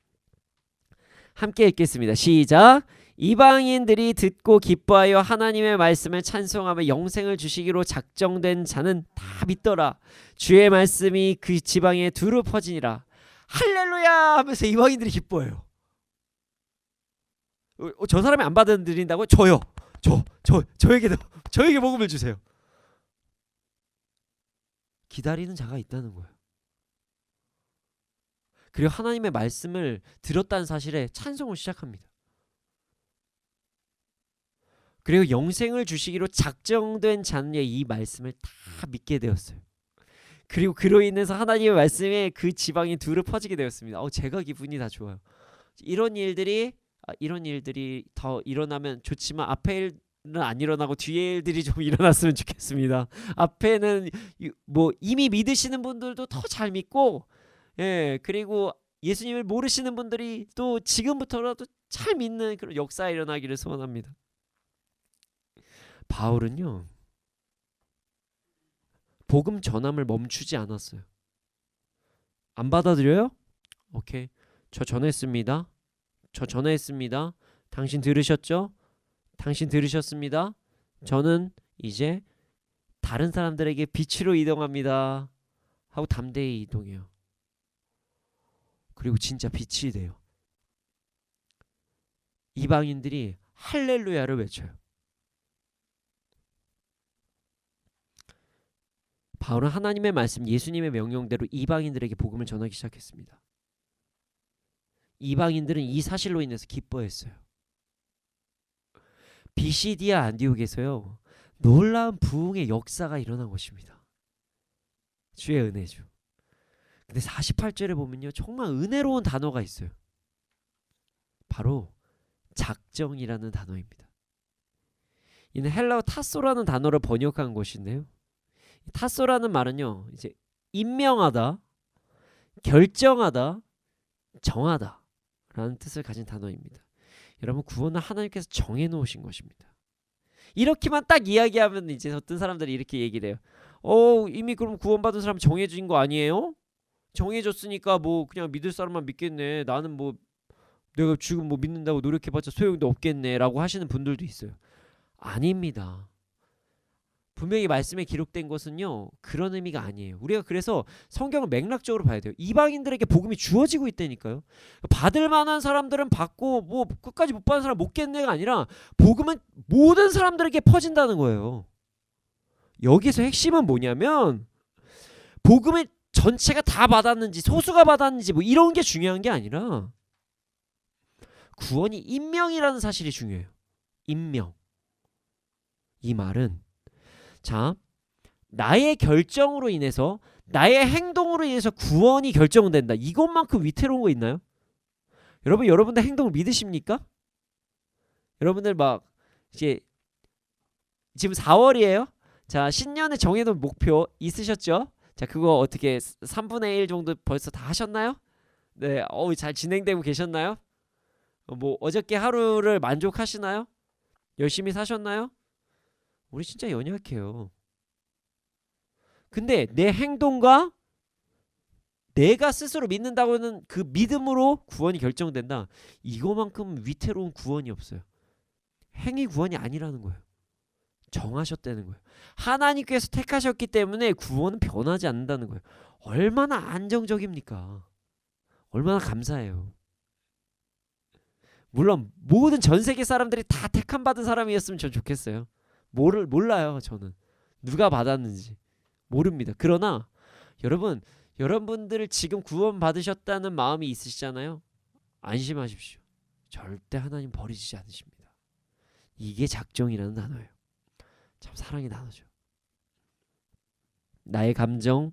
함께 읽겠습니다. 시작. 이방인들이 듣고 기뻐하여 하나님의 말씀을 찬송하며 영생을 주시기로 작정된 자는 다 믿더라. 주의 말씀이 그 지방에 두루 퍼지니라. 할렐루야 하면서 이방인들이 기뻐해요. 저 사람이 안 받아들인다고요? 저요. 저에게 복음을 주세요. 기다리는 자가 있다는 거예요. 그리고 하나님의 말씀을 들었다는 사실에 찬송을 시작합니다. 그리고 영생을 주시기로 작정된 자는 이 말씀을 다 믿게 되었어요. 그리고 그로 인해서 하나님의 말씀에 그 지방이 두루 퍼지게 되었습니다. 제가 기분이 다 좋아요. 이런 일들이 더 일어나면 좋지만 앞에 안 일어나고 뒤에 일들이 좀 일어났으면 좋겠습니다. 앞에는 뭐 이미 믿으시는 분들도 더 잘 믿고, 예, 그리고 예수님을 모르시는 분들이 또 지금부터라도 잘 믿는 그런 역사가 일어나기를 소원합니다. 바울은요, 복음 전함을 멈추지 않았어요. 안 받아들여요? 오케이, 저 전했습니다. 저 전했습니다. 당신 들으셨죠? 당신 들으셨습니다. 저는 이제 다른 사람들에게 빛으로 이동합니다 하고 담대히 이동해요. 그리고 진짜 빛이 돼요. 이방인들이 할렐루야를 외쳐요. 바울은 하나님의 말씀, 예수님의 명령대로 이방인들에게 복음을 전하기 시작했습니다. 이방인들은 이 사실로 인해서 기뻐했어요. 비시디아 안디옥에서요, 놀라운 부흥의 역사가 일어난 것입니다. 주의 은혜죠. 근데 48절에 보면요, 정말 은혜로운 단어가 있어요. 바로 작정이라는 단어입니다. 이는 헬라어 타소라는 단어를 번역한 것인데요, 타소라는 말은요, 이제 임명하다, 결정하다, 정하다 라는 뜻을 가진 단어입니다. 여러분, 구원은 하나님께서 정해놓으신 것입니다. 이렇게만 딱 이야기하면 이제 어떤 사람들이 이렇게 얘기를 해요. 이미 그럼 구원받은 사람 정해진 거 아니에요? 정해졌으니까 뭐 그냥 믿을 사람만 믿겠네. 나는 뭐 내가 지금 뭐 믿는다고 노력해봤자 소용도 없겠네 라고 하시는 분들도 있어요. 아닙니다. 분명히 말씀에 기록된 것은요, 그런 의미가 아니에요. 우리가 그래서 성경을 맥락적으로 봐야 돼요. 이방인들에게 복음이 주어지고 있다니까요. 받을 만한 사람들은 받고 뭐 끝까지 못 받는 사람 못 겠네가 아니라 복음은 모든 사람들에게 퍼진다는 거예요. 여기서 핵심은 뭐냐면 복음을 전체가 다 받았는지 소수가 받았는지 뭐 이런 게 중요한 게 아니라 구원이 임명이라는 사실이 중요해요. 임명. 이 말은 자, 나의 결정으로 인해서, 나의 행동으로 인해서 구원이 결정된다. 이것만큼 위태로운 거 있나요? 여러분들 행동을 믿으십니까? 여러분들 막 이제 지금 4월이에요. 자, 신년에 정해놓은 목표 있으셨죠? 자, 그거 어떻게 3분의 1 정도 벌써 다 하셨나요? 네, 잘 진행되고 계셨나요? 뭐 어저께 하루를 만족하시나요? 열심히 사셨나요? 우리 진짜 연약해요. 근데 내 행동과 내가 스스로 믿는다고는 그 믿음으로 구원이 결정된다. 이거만큼 위태로운 구원이 없어요. 행위 구원이 아니라는 거예요. 정하셨다는 거예요. 하나님께서 택하셨기 때문에 구원은 변하지 않는다는 거예요. 얼마나 안정적입니까? 얼마나 감사해요. 물론 모든 전 세계 사람들이 다 택함 받은 사람이었으면 전 좋겠어요. 몰라요. 저는 누가 받았는지 모릅니다. 그러나 여러분들 지금 구원 받으셨다는 마음이 있으시잖아요. 안심하십시오. 절대 하나님 버리지 않으십니다. 이게 작정이라는 단어예요. 참 사랑의 단어죠. 나의 감정,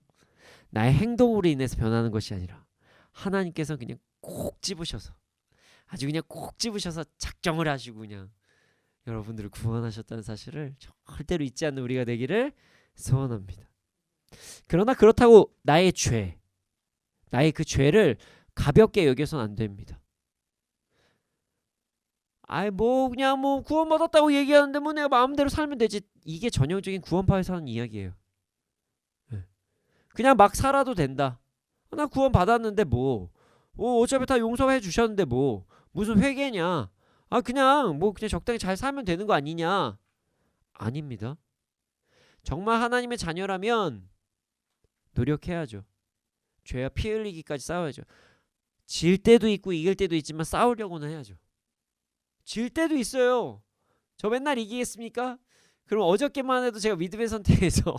나의 행동으로 인해서 변하는 것이 아니라 하나님께서 그냥 꼭 집으셔서, 아주 그냥 꼭 집으셔서 작정을 하시고 그냥 여러분들을 구원하셨다는 사실을 절대로 잊지 않는 우리가 되기를 소원합니다. 그러나 그렇다고 나의 그 죄를 가볍게 여겨서는 안 됩니다. 그냥 구원받았다고 얘기하는데 뭐 내가 마음대로 살면 되지. 이게 전형적인 구원파에서 하는 이야기예요. 그냥 막 살아도 된다. 나 구원받았는데 어차피 다 용서해 주셨는데 무슨 회개냐. 그냥 적당히 잘 살면 되는 거 아니냐. 아닙니다. 정말 하나님의 자녀라면 노력해야죠. 죄와 피 흘리기까지 싸워야죠. 질 때도 있고 이길 때도 있지만 싸우려고는 해야죠. 질 때도 있어요. 저 맨날 이기겠습니까? 그럼 어저께만 해도 제가 믿음의 선택에서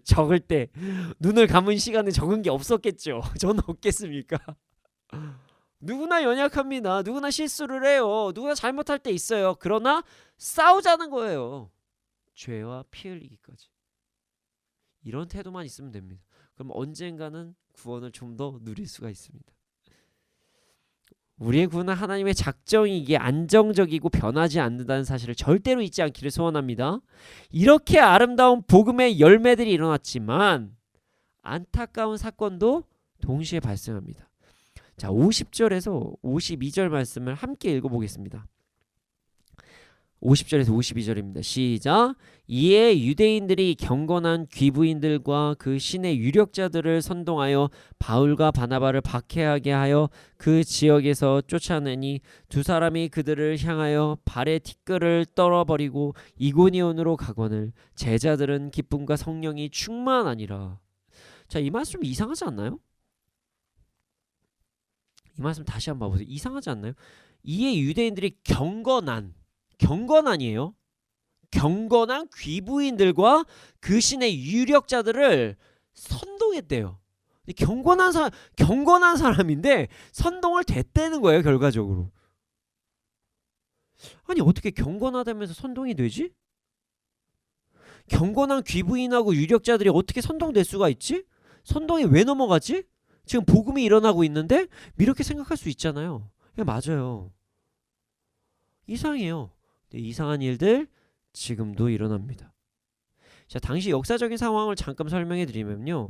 적을 때 눈을 감은 시간에 적은 게 없었겠죠. 저는 없겠습니까? 누구나 연약합니다. 누구나 실수를 해요. 누구나 잘못할 때 있어요. 그러나 싸우자는 거예요. 죄와 피 흘리기까지. 이런 태도만 있으면 됩니다. 그럼 언젠가는 구원을 좀 더 누릴 수가 있습니다. 우리의 구원은 하나님의 작정이기에 안정적이고 변하지 않는다는 사실을 절대로 잊지 않기를 소원합니다. 이렇게 아름다운 복음의 열매들이 일어났지만 안타까운 사건도 동시에 발생합니다. 자, 50절에서 52절 말씀을 함께 읽어보겠습니다. 50절에서 52절입니다. 시작. 이에 유대인들이 경건한 귀부인들과 그 신의 유력자들을 선동하여 바울과 바나바를 박해하게 하여 그 지역에서 쫓아내니 두 사람이 그들을 향하여 발에 티끌을 떨어버리고 이고니온으로 가거늘 제자들은 기쁨과 성령이 충만하니라. 자, 이 말씀 이상하지 않나요? 이 말씀 다시 한번 봐보세요. 이상하지 않나요? 이에 유대인들이 경건한이에요. 경건한 귀부인들과 그 신의 유력자들을 선동했대요. 경건한 사람인데 선동을 됐다는 거예요, 결과적으로. 아니, 어떻게 경건하다면서 선동이 되지? 경건한 귀부인하고 유력자들이 어떻게 선동될 수가 있지? 선동이 왜 넘어가지? 지금 복음이 일어나고 있는데 이렇게 생각할 수 있잖아요. 맞아요. 이상해요. 이상한 일들 지금도 일어납니다. 자, 당시 역사적인 상황을 잠깐 설명해 드리면요.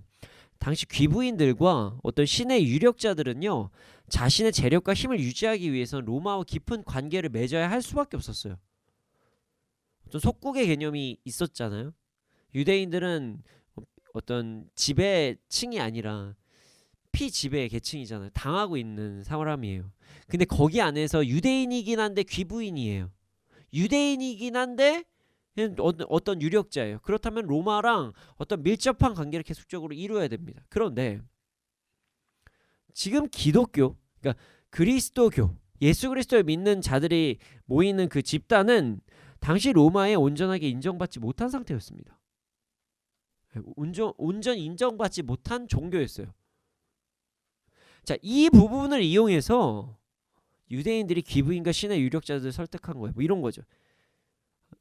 당시 귀부인들과 어떤 신의 유력자들은요. 자신의 재력과 힘을 유지하기 위해서 로마와 깊은 관계를 맺어야 할 수밖에 없었어요. 어떤 속국의 개념이 있었잖아요. 유대인들은 어떤 지배층이 아니라 피지배 계층이잖아요. 당하고 있는 사람이에요. 근데 거기 안에서 유대인이긴 한데 귀부인이에요. 유대인이긴 한데 어떤 유력자예요. 그렇다면 로마랑 어떤 밀접한 관계를 계속적으로 이루어야 됩니다. 그런데 지금 기독교, 그러니까 그리스도교, 예수 그리스도를 믿는 자들이 모이는 그 집단은 당시 로마에 온전하게 인정받지 못한 상태였습니다. 온전 인정받지 못한 종교였어요. 자, 이 부분을 이용해서 유대인들이 귀부인과 신의 유력자들을 설득한 거예요. 뭐 이런 거죠.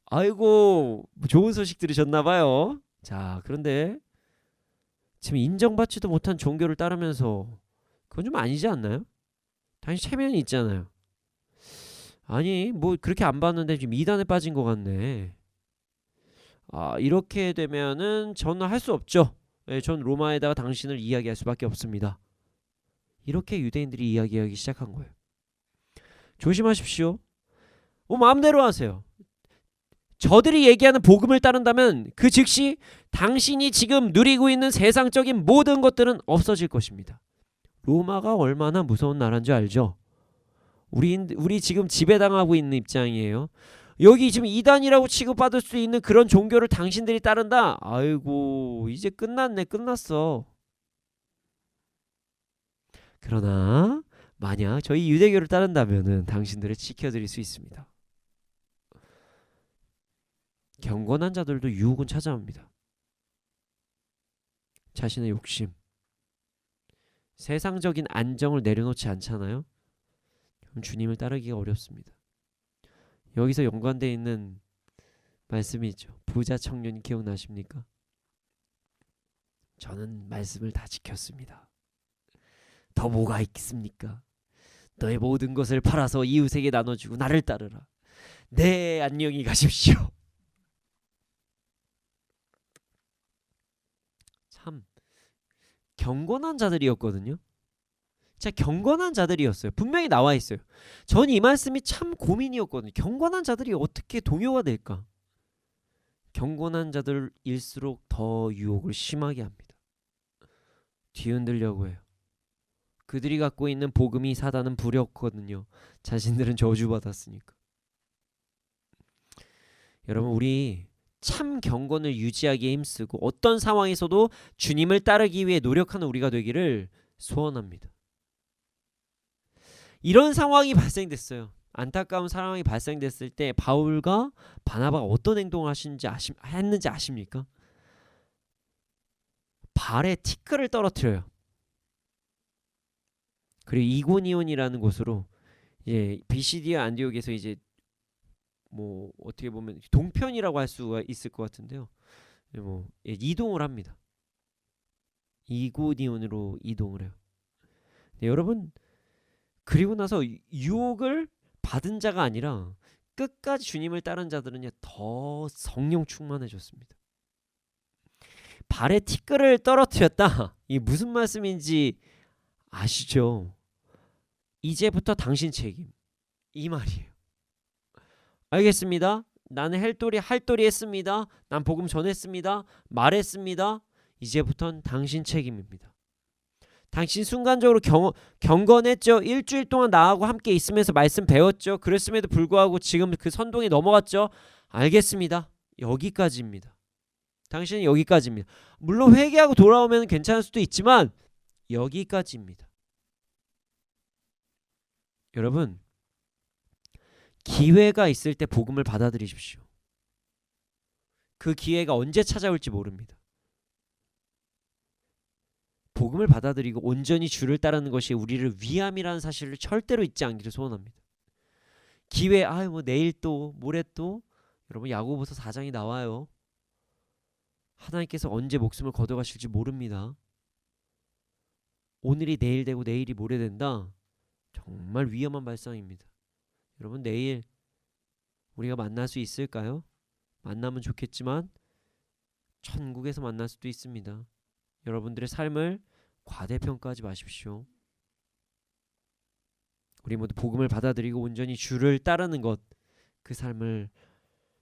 아이고, 좋은 소식 들으셨나봐요. 자, 그런데 지금 인정받지도 못한 종교를 따르면서 그건 좀 아니지 않나요? 당신 체면이 있잖아요. 아니, 뭐 그렇게 안 봤는데 지금 이단에 빠진 것 같네. 아, 이렇게 되면은 저는 할 수 없죠. 예, 전 로마에다가 당신을 이야기할 수밖에 없습니다. 이렇게 유대인들이 이야기하기 시작한 거예요. 조심하십시오. 마음대로 하세요. 저들이 얘기하는 복음을 따른다면 그 즉시 당신이 지금 누리고 있는 세상적인 모든 것들은 없어질 것입니다. 로마가 얼마나 무서운 나라인 줄 알죠? 우리 지금 지배당하고 있는 입장이에요. 여기 지금 이단이라고 취급받을 수 있는 그런 종교를 당신들이 따른다? 아이고, 이제 끝났어. 그러나 만약 저희 유대교를 따른다면은 당신들을 지켜드릴 수 있습니다. 경건한 자들도 유혹은 찾아옵니다. 자신의 욕심, 세상적인 안정을 내려놓지 않잖아요. 그럼 주님을 따르기가 어렵습니다. 여기서 연관되어 있는 말씀이 있죠. 부자 청년 기억나십니까? 저는 말씀을 다 지켰습니다. 더 뭐가 있겠습니까? 너의 모든 것을 팔아서 이웃에게 나눠주고 나를 따르라. 네, 안녕히 가십시오. 참 경건한 자들이었거든요. 진짜 경건한 자들이었어요. 분명히 나와 있어요. 전 이 말씀이 참 고민이었거든요. 경건한 자들이 어떻게 동요가 될까? 경건한 자들일수록 더 유혹을 심하게 합니다. 뒤흔들려고 해요. 그들이 갖고 있는 복음이 사단은 부렸거든요. 자신들은 저주받았으니까. 여러분, 우리 참 경건을 유지하기에 힘쓰고 어떤 상황에서도 주님을 따르기 위해 노력하는 우리가 되기를 소원합니다. 이런 상황이 발생됐어요. 안타까운 상황이 발생됐을 때 바울과 바나바가 어떤 행동을 했는지 아십니까? 발에 티끌을 떨어뜨려요. 그리고 이고니온이라는 곳으로 비시디아 안디옥에서 이제 뭐 어떻게 보면 동편이라고 할 수가 있을 것 같은데요. 이동을 합니다. 이고니온으로 이동을 해요. 네, 여러분, 그리고 나서 유혹을 받은 자가 아니라 끝까지 주님을 따른 자들은요 더 성령 충만해졌습니다. 발에 티끌을 떨어뜨렸다. 이게 무슨 말씀인지 아시죠? 이제부터 당신 책임 이 말이에요. 알겠습니다. 나는 할도리 했습니다. 난 복음 전했습니다. 말했습니다. 이제부턴 당신 책임입니다. 당신 순간적으로 경건했죠. 일주일 동안 나하고 함께 있으면서 말씀 배웠죠. 그랬음에도 불구하고 지금 그 선동에 넘어갔죠. 알겠습니다. 여기까지입니다. 당신은 여기까지입니다. 물론 회개하고 돌아오면 괜찮을 수도 있지만 여기까지입니다. 여러분, 기회가 있을 때 복음을 받아들이십시오. 그 기회가 언제 찾아올지 모릅니다. 복음을 받아들이고 온전히 주를 따르는 것이 우리를 위함이라는 사실을 절대로 잊지 않기를 소원합니다. 기회, 뭐 내일 또 모레 또 여러분 야고보서 4장이 나와요. 하나님께서 언제 목숨을 걷어가실지 모릅니다. 오늘이 내일 되고 내일이 모레 된다. 정말 위험한 발상입니다. 여러분 내일 우리가 만날 수 있을까요? 만나면 좋겠지만 천국에서 만날 수도 있습니다. 여러분들의 삶을 과대평가하지 마십시오. 우리 모두 복음을 받아들이고 온전히 주를 따르는 것, 그 삶을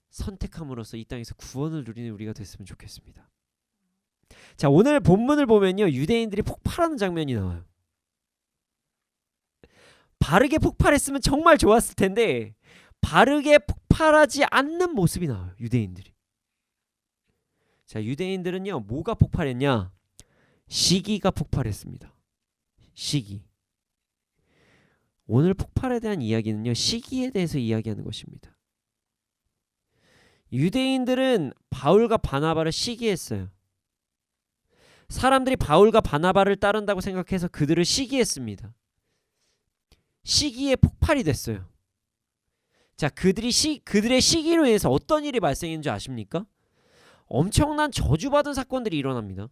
선택함으로써 이 땅에서 구원을 누리는 우리가 됐으면 좋겠습니다. 자, 오늘 본문을 보면요, 유대인들이 폭발하는 장면이 나와요. 바르게 폭발했으면 정말 좋았을 텐데 바르게 폭발하지 않는 모습이 나와요. 유대인들이. 자, 유대인들은요 뭐가 폭발했냐? 시기가 폭발했습니다. 시기. 오늘 폭발에 대한 이야기는요 시기에 대해서 이야기하는 것입니다. 유대인들은 바울과 바나바를 시기했어요. 사람들이 바울과 바나바를 따른다고 생각해서 그들을 시기했습니다. 시기에 폭발이 됐어요. 자, 그들의 시기로 인해서 어떤 일이 발생했는지 아십니까? 엄청난 저주받은 사건들이 일어납니다.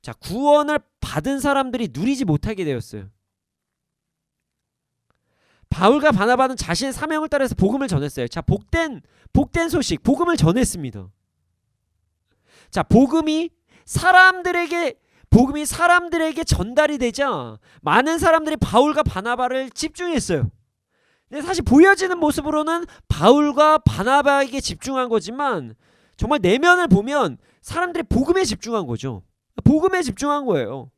자, 구원을 받은 사람들이 누리지 못하게 되었어요. 바울과 바나바는 자신의 사명을 따라서 복음을 전했어요. 자, 복된 소식, 복음을 전했습니다. 자, 복음이 사람들에게 전달이 되자 많은 사람들이 바울과 바나바를 집중했어요. 근데 사실 보여지는 모습으로는 바울과 바나바에게 집중한 거지만 정말 내면을 보면 사람들이 복음에 집중한 거죠. 복음에 집중한 거예요.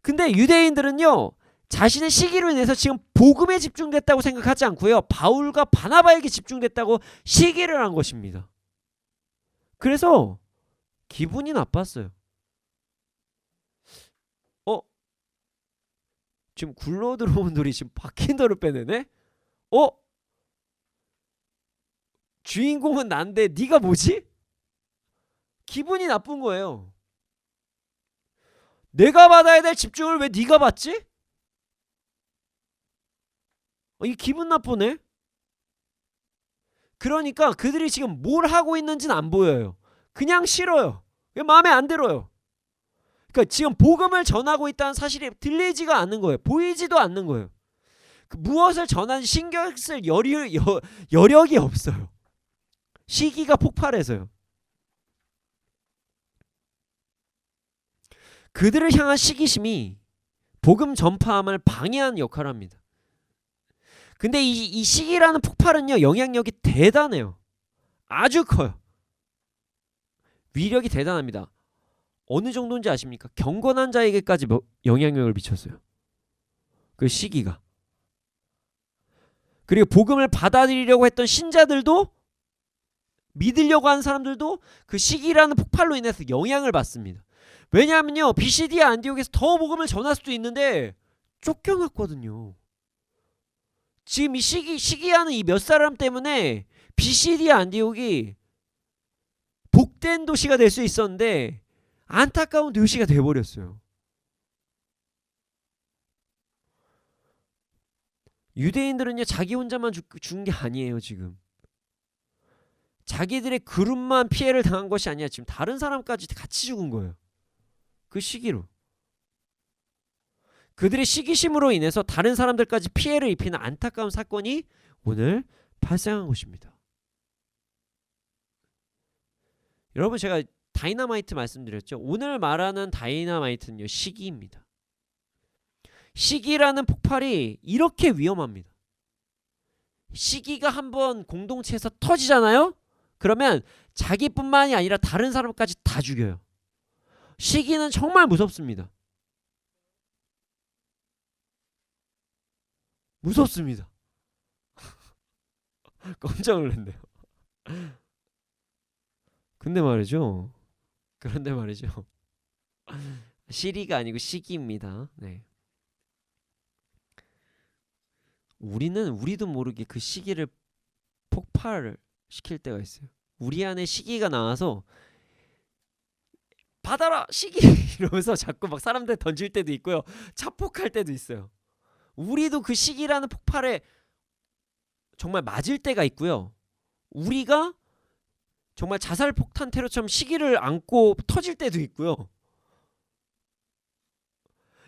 근데 유대인들은요 자신의 시기로 인해서 지금 복음에 집중됐다고 생각하지 않고요 바울과 바나바에게 집중됐다고 시기를 한 것입니다. 그래서 기분이 나빴어요. 지금 굴러 들어온 돌이 지금 박힌 돌을 빼내네? 주인공은 난데 네가 뭐지? 기분이 나쁜 거예요. 내가 받아야 될 집중을 왜 네가 받지? 이 기분 나쁘네. 그러니까 그들이 지금 뭘 하고 있는지는 안 보여요. 그냥 싫어요. 마음에 안 들어요. 그러니까 지금 복음을 전하고 있다는 사실이 들리지가 않는 거예요. 보이지도 않는 거예요. 무엇을 전하는지 신경 쓸 여력이 없어요. 시기가 폭발해서요. 그들을 향한 시기심이 복음 전파함을 방해하는 역할을 합니다. 근데 이 시기라는 폭발은요 영향력이 대단해요. 아주 커요. 위력이 대단합니다. 어느 정도인지 아십니까? 경건한 자에게까지 영향력을 미쳤어요. 그 시기가. 그리고 복음을 받아들이려고 했던 신자들도 믿으려고 하는 사람들도 그 시기라는 폭발로 인해서 영향을 받습니다. 왜냐하면요 비시디아 안디옥에서 더 복음을 전할 수도 있는데 쫓겨났거든요. 지금 이 시기하는 이 몇 사람 때문에 비시디아 안디옥이 복된 도시가 될 수 있었는데 안타까운 도시가 돼버렸어요. 유대인들은요 자기 혼자만 죽은 게 아니에요. 지금 자기들의 그룹만 피해를 당한 것이 아니라 지금 다른 사람까지 같이 죽은 거예요. 그 시기로. 그들의 시기심으로 인해서 다른 사람들까지 피해를 입히는 안타까운 사건이 오늘 발생한 것입니다. 여러분, 제가 다이너마이트 말씀드렸죠. 오늘 말하는 다이너마이트는요, 시기입니다. 시기라는 폭발이 이렇게 위험합니다. 시기가 한번 공동체에서 터지잖아요. 그러면 자기뿐만이 아니라 다른 사람까지 다 죽여요. 시기는 정말 무섭습니다. 무섭습니다. 깜짝 놀랐네요. 그런데 말이죠. 시리가 아니고 시기입니다. 네. 우리도 모르게 그 시기를 폭발을 시킬 때가 있어요. 우리 안에 시기가 나와서 받아라 시기 이러면서 자꾸 막 사람들 던질 때도 있고요. 자폭할 때도 있어요. 우리도 그 시기라는 폭발에 정말 맞을 때가 있고요. 우리가 정말 자살 폭탄 테러처럼 시기를 안고 터질 때도 있고요.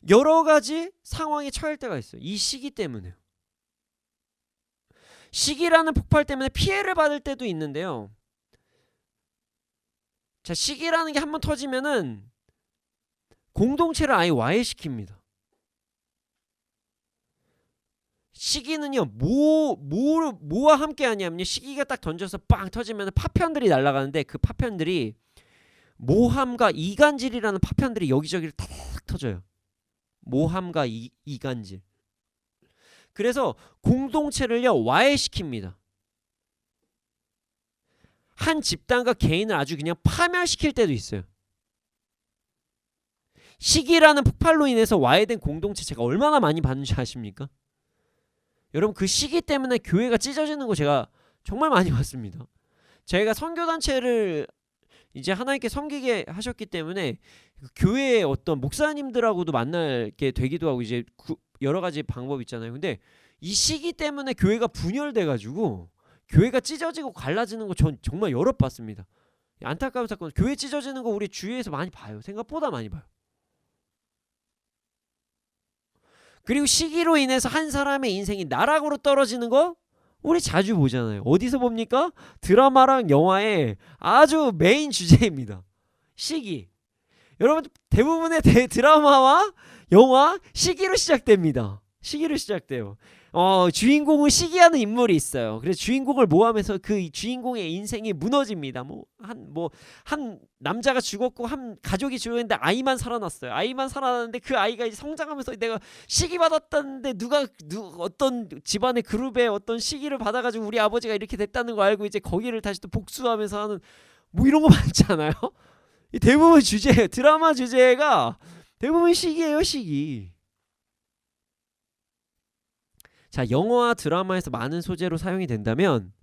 여러 가지 상황에 처할 때가 있어요. 이 시기 때문에요. 시기라는 폭발 때문에 피해를 받을 때도 있는데요. 자, 시기라는 게 한번 터지면은 공동체를 아예 와해시킵니다. 시기는요, 뭐와 함께 하냐면요, 시기가 딱 던져서 빵 터지면 파편들이 날아가는데 그 파편들이 모함과 이간질이라는 파편들이 여기저기를 탁 터져요. 모함과 이간질. 그래서 공동체를요, 와해시킵니다. 한 집단과 개인을 아주 그냥 파멸시킬 때도 있어요. 시기라는 폭발로 인해서 와해된 공동체 제가 얼마나 많이 봤는지 아십니까? 여러분, 그 시기 때문에 교회가 찢어지는 거 제가 정말 많이 봤습니다. 제가 선교단체를 이제 하나님께 섬기게 하셨기 때문에 교회의 어떤 목사님들하고도 만나게 되기도 하고 이제 여러 가지 방법 있잖아요. 근데 이 시기 때문에 교회가 분열돼가지고 교회가 찢어지고 갈라지는 거 전 정말 여러 봤습니다. 안타까운 사건, 교회 찢어지는 거 우리 주위에서 많이 봐요. 생각보다 많이 봐요. 그리고 시기로 인해서 한 사람의 인생이 나락으로 떨어지는 거 우리 자주 보잖아요. 어디서 봅니까? 드라마랑 영화의 아주 메인 주제입니다. 시기. 여러분, 대부분의 드라마와 영화 시기로 시작됩니다. 시기로 시작돼요. 주인공은 시기하는 인물이 있어요. 그래서 주인공을 모함해서 그 주인공의 인생이 무너집니다. 한 남자가 죽었고 한 가족이 죽었는데 아이만 살아났어요. 아이만 살아났는데 그 아이가 이제 성장하면서 내가 시기 받았다는데 어떤 집안의 그룹에 어떤 시기를 받아가지고 우리 아버지가 이렇게 됐다는 거 알고 이제 거기를 다시 또 복수하면서 하는 뭐 이런 거 많잖아요. 대부분 주제, 드라마 주제가 대부분 시기예요, 시기. 자, 영화와 드라마에서 많은 소재로 사용이 된다면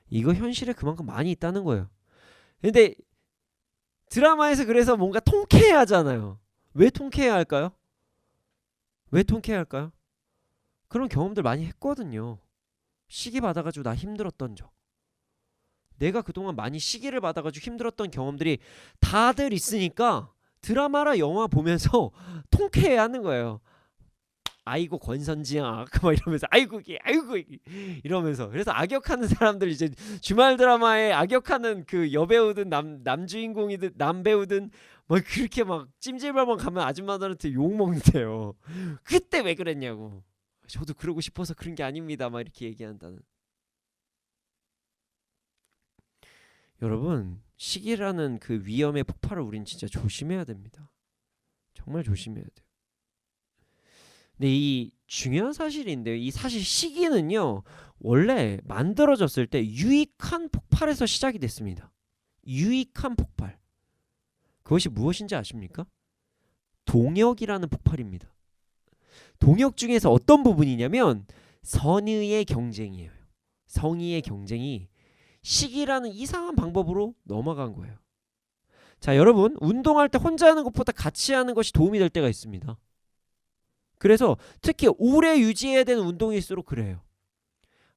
이거 현실에 그만큼 많이 있다는 거예요. 근데 드라마에서 그래서 뭔가 통쾌해 하잖아요. 왜 통쾌해 할까요? 왜 통쾌해 할까요? 그런 경험들 많이 했거든요. 시기 받아가지고 나 힘들었던 적, 내가 그동안 많이 시기를 받아가지고 힘들었던 경험들이 다들 있으니까 드라마나 영화 보면서 통쾌해 하는 거예요. 아이고 권선지야 막 이러면서 아이고 이러면서. 그래서 악역하는 사람들, 이제 주말 드라마에 악역하는 그 여배우든 남주인공이든 남배우든 막 그렇게 막 찜질방만 가면 아줌마들한테 욕 먹는데요. 그때 왜 그랬냐고. 저도 그러고 싶어서 그런 게 아닙니다 막 이렇게 얘기한다는. 여러분, 시기라는 그 위험의 폭발을 우린 진짜 조심해야 됩니다. 정말 조심해야 돼요. 근데 이 중요한 사실인데요. 이 사실 시기는요, 원래 만들어졌을 때 유익한 폭발에서 시작이 됐습니다. 유익한 폭발. 그것이 무엇인지 아십니까? 동역이라는 폭발입니다. 동역 중에서 어떤 부분이냐면 선의의 경쟁이에요. 성의의 경쟁이 시기라는 이상한 방법으로 넘어간 거예요. 자, 여러분, 운동할 때 혼자 하는 것보다 같이 하는 것이 도움이 될 때가 있습니다. 그래서 특히 오래 유지해야 되는 운동일수록 그래요.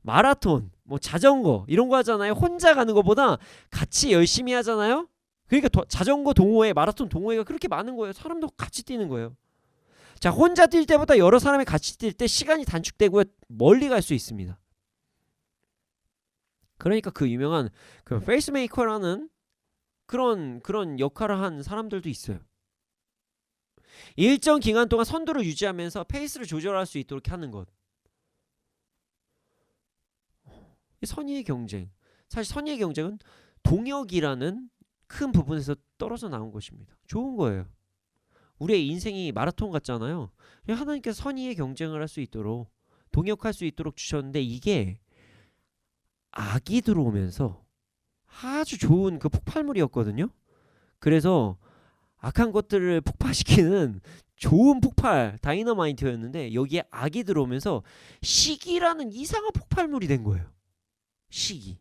마라톤, 뭐 자전거 이런 거 하잖아요. 혼자 가는 것보다 같이 열심히 하잖아요. 그러니까 자전거 동호회, 마라톤 동호회가 그렇게 많은 거예요. 사람도 같이 뛰는 거예요. 자, 혼자 뛸 때보다 여러 사람이 같이 뛸 때 시간이 단축되고 멀리 갈 수 있습니다. 그러니까 그 유명한 그 페이스메이커라는 그런 역할을 한 사람들도 있어요. 일정 기간 동안 선두를 유지하면서 페이스를 조절할 수 있도록 하는 것. 선의의 경쟁. 사실 선의의 경쟁은 동역이라는 큰 부분에서 떨어져 나온 것입니다. 좋은 거예요. 우리의 인생이 마라톤 같잖아요. 하나님께서 선의의 경쟁을 할 수 있도록 동역할 수 있도록 주셨는데 이게 악이 들어오면서 아주 좋은 그 폭발물이었거든요. 그래서 악한 것들을 폭파시키는 좋은 폭발 다이너마이트였는데 여기에 악이 들어오면서 시기라는 이상한 폭발물이 된 거예요. 시기.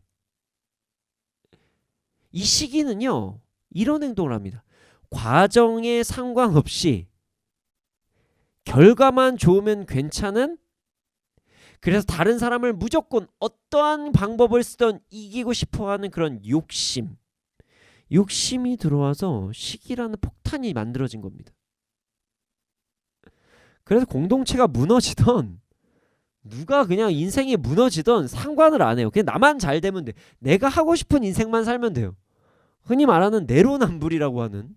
이 시기는요 이런 행동을 합니다. 과정에 상관없이 결과만 좋으면 괜찮은, 그래서 다른 사람을 무조건 어떠한 방법을 쓰던 이기고 싶어하는 그런 욕심이 들어와서 시기라는 폭탄이 만들어진 겁니다. 그래서 공동체가 무너지던 누가 그냥 인생이 무너지던 상관을 안 해요. 그냥 나만 잘 되면 돼. 내가 하고 싶은 인생만 살면 돼요. 흔히 말하는 내로남불이라고 하는,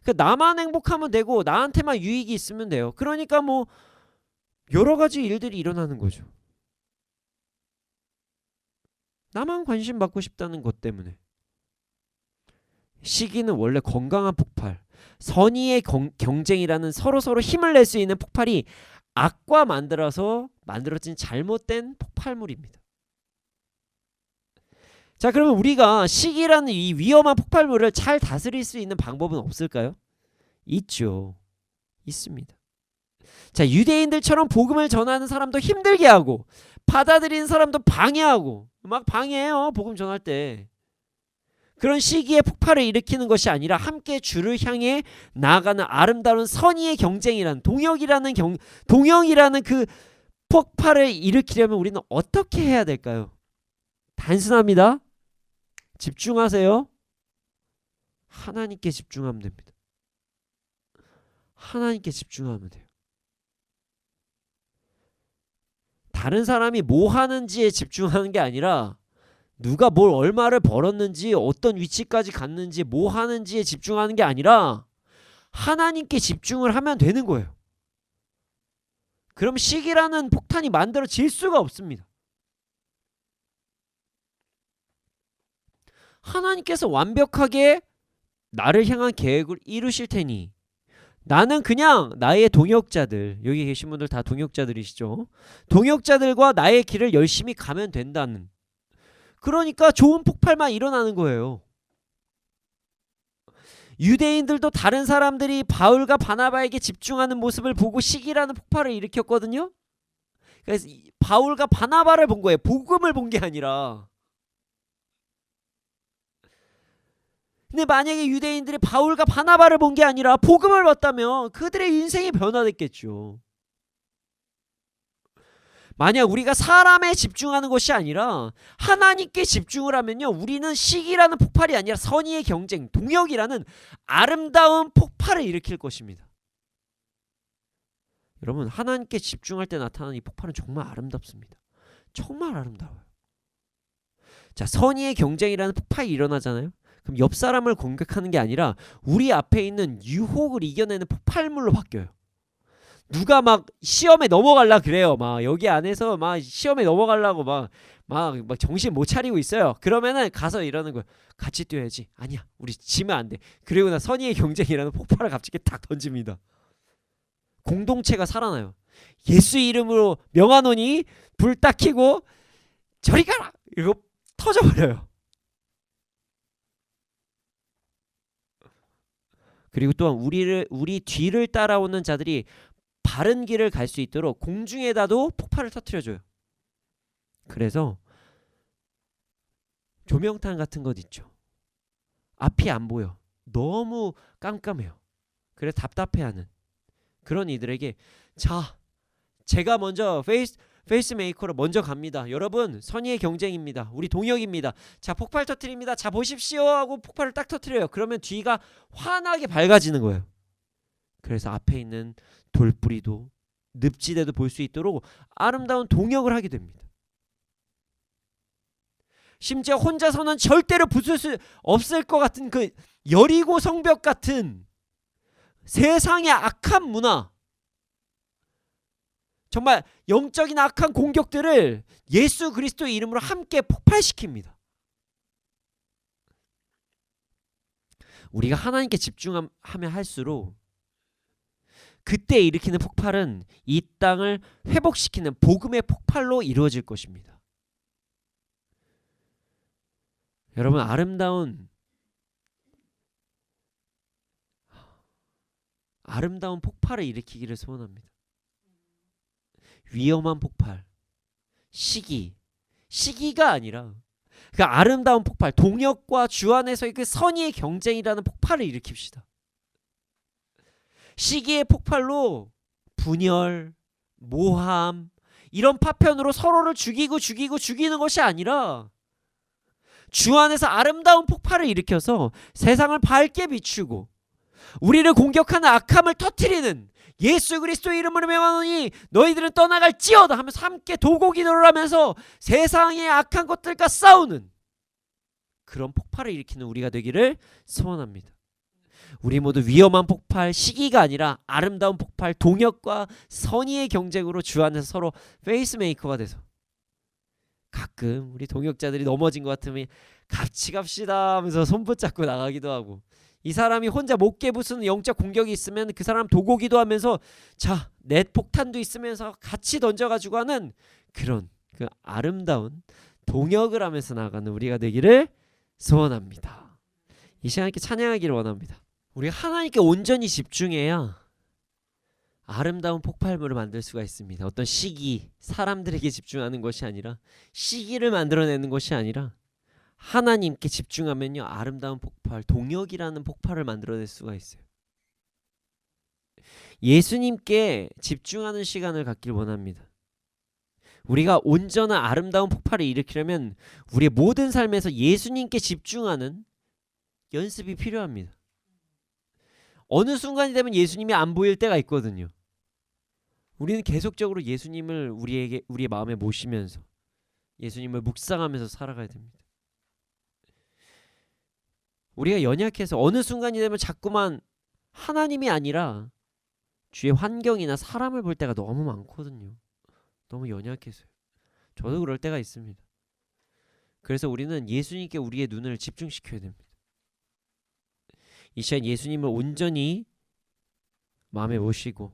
그러니까 나만 행복하면 되고 나한테만 유익이 있으면 돼요. 그러니까 뭐 여러 가지 일들이 일어나는 거죠. 나만 관심 받고 싶다는 것 때문에. 시기는 원래 건강한 폭발, 선의의 경쟁이라는 서로서로 힘을 낼 수 있는 폭발이 악과 만들어진 잘못된 폭발물입니다. 자, 그러면 우리가 시기라는 이 위험한 폭발물을 잘 다스릴 수 있는 방법은 없을까요? 있죠. 있습니다. 자, 유대인들처럼 복음을 전하는 사람도 힘들게 하고 받아들이는 사람도 방해하고 막 방해해요. 복음 전할 때. 그런 시기에 폭발을 일으키는 것이 아니라 함께 주를 향해 나아가는 아름다운 선의의 경쟁이라는 동역이라는 그 폭발을 일으키려면 우리는 어떻게 해야 될까요? 단순합니다. 집중하세요. 하나님께 집중하면 됩니다. 하나님께 집중하면 돼요. 다른 사람이 뭐 하는지에 집중하는 게 아니라 누가 뭘 얼마를 벌었는지 어떤 위치까지 갔는지 뭐 하는지에 집중하는 게 아니라 하나님께 집중을 하면 되는 거예요. 그럼 시기라는 폭탄이 만들어질 수가 없습니다. 하나님께서 완벽하게 나를 향한 계획을 이루실 테니 나는 그냥 나의 동역자들, 여기 계신 분들 다 동역자들이시죠? 동역자들과 나의 길을 열심히 가면 된다는, 그러니까 좋은 폭발만 일어나는 거예요. 유대인들도 다른 사람들이 바울과 바나바에게 집중하는 모습을 보고 시기라는 폭발을 일으켰거든요. 그래서 바울과 바나바를 본 거예요. 복음을 본 게 아니라. 근데 만약에 유대인들이 바울과 바나바를 본 게 아니라 복음을 봤다면 그들의 인생이 변화됐겠죠. 만약 우리가 사람에 집중하는 것이 아니라 하나님께 집중을 하면요, 우리는 시기라는 폭발이 아니라 선의의 경쟁, 동역이라는 아름다운 폭발을 일으킬 것입니다. 여러분, 하나님께 집중할 때 나타나는 이 폭발은 정말 아름답습니다. 정말 아름다워요. 자, 선의의 경쟁이라는 폭발이 일어나잖아요. 그럼 옆 사람을 공격하는 게 아니라 우리 앞에 있는 유혹을 이겨내는 폭발물로 바뀌어요. 누가 막 시험에 넘어갈라 그래요. 막 여기 안에서 막 시험에 넘어가려고 막 정신 못 차리고 있어요. 그러면은 가서 이러는 거예요. 같이 뛰어야지. 아니야, 우리 지면 안 돼. 그리고 나 선의의 경쟁이라는 폭발을 갑자기 딱 던집니다. 공동체가 살아나요. 예수 이름으로 명하노니 불 딱 켜고 저리 가라! 이거 터져버려요. 그리고 또한 우리 뒤를 따라오는 자들이 바른 길을 갈 수 있도록 공중에다도 폭발을 터뜨려줘요. 그래서 조명탄 같은 것 있죠. 앞이 안 보여. 너무 깜깜해요. 그래서 답답해하는 그런 이들에게, 자, 제가 먼저 페이스메이커로 먼저 갑니다. 여러분, 선의의 경쟁입니다. 우리 동역입니다. 자, 폭발 터뜨립니다. 자, 보십시오 하고 폭발을 딱 터뜨려요. 그러면 뒤가 환하게 밝아지는 거예요. 그래서 앞에 있는 돌뿌리도 늪지대도 볼 수 있도록 아름다운 동역을 하게 됩니다. 심지어 혼자서는 절대로 부술 수 없을 것 같은 그 여리고 성벽 같은 세상의 악한 문화, 정말 영적인 악한 공격들을 예수 그리스도의 이름으로 함께 폭발시킵니다. 우리가 하나님께 집중하면 할수록 그때 일으키는 폭발은 이 땅을 회복시키는 복음의 폭발로 이루어질 것입니다. 여러분, 아름다운 폭발을 일으키기를 소원합니다. 위험한 폭발, 시기가 아니라 그 아름다운 폭발, 동역과 주 안에서의 그 선의의 경쟁이라는 폭발을 일으킵시다. 시기의 폭발로 분열, 모함, 이런 파편으로 서로를 죽이는 것이 아니라 주 안에서 아름다운 폭발을 일으켜서 세상을 밝게 비추고 우리를 공격하는 악함을 터뜨리는, 예수 그리스도의 이름으로 명하노니 너희들은 떠나갈지어다 하면서 함께 도곡이노를 하면서 세상의 악한 것들과 싸우는 그런 폭발을 일으키는 우리가 되기를 소원합니다. 우리 모두 위험한 폭발, 시기가 아니라 아름다운 폭발, 동역과 선의의 경쟁으로 주 안에서 서로 페이스메이커가 돼서, 가끔 우리 동역자들이 넘어진 것 같으면 같이 갑시다 하면서 손 붙잡고 나가기도 하고, 이 사람이 혼자 못 깨부수는 영적 공격이 있으면 그 사람 도고기도 하면서 자, 넷 폭탄도 있으면서 같이 던져가지고 하는 그런 그 아름다운 동역을 하면서 나가는 우리가 되기를 소원합니다. 이 시간 이렇게 찬양하기를 원합니다. 우리가 하나님께 온전히 집중해야 아름다운 폭발물을 만들 수가 있습니다. 어떤 시기, 사람들에게 집중하는 것이 아니라, 시기를 만들어내는 것이 아니라 하나님께 집중하면요, 아름다운 폭발, 동역이라는 폭발을 만들어낼 수가 있어요. 예수님께 집중하는 시간을 갖길 원합니다. 우리가 온전한 아름다운 폭발을 일으키려면 우리의 모든 삶에서 예수님께 집중하는 연습이 필요합니다. 어느 순간이 되면 예수님이 안 보일 때가 있거든요. 우리는 계속적으로 예수님을 우리의 마음에 모시면서 예수님을 묵상하면서 살아가야 됩니다. 우리가 연약해서 어느 순간이 되면 자꾸만 하나님이 아니라 주의 환경이나 사람을 볼 때가 너무 많거든요. 너무 연약해서요. 저도 그럴 때가 있습니다. 그래서 우리는 예수님께 우리의 눈을 집중시켜야 됩니다. 이 시간 예수님을 온전히 마음에 모시고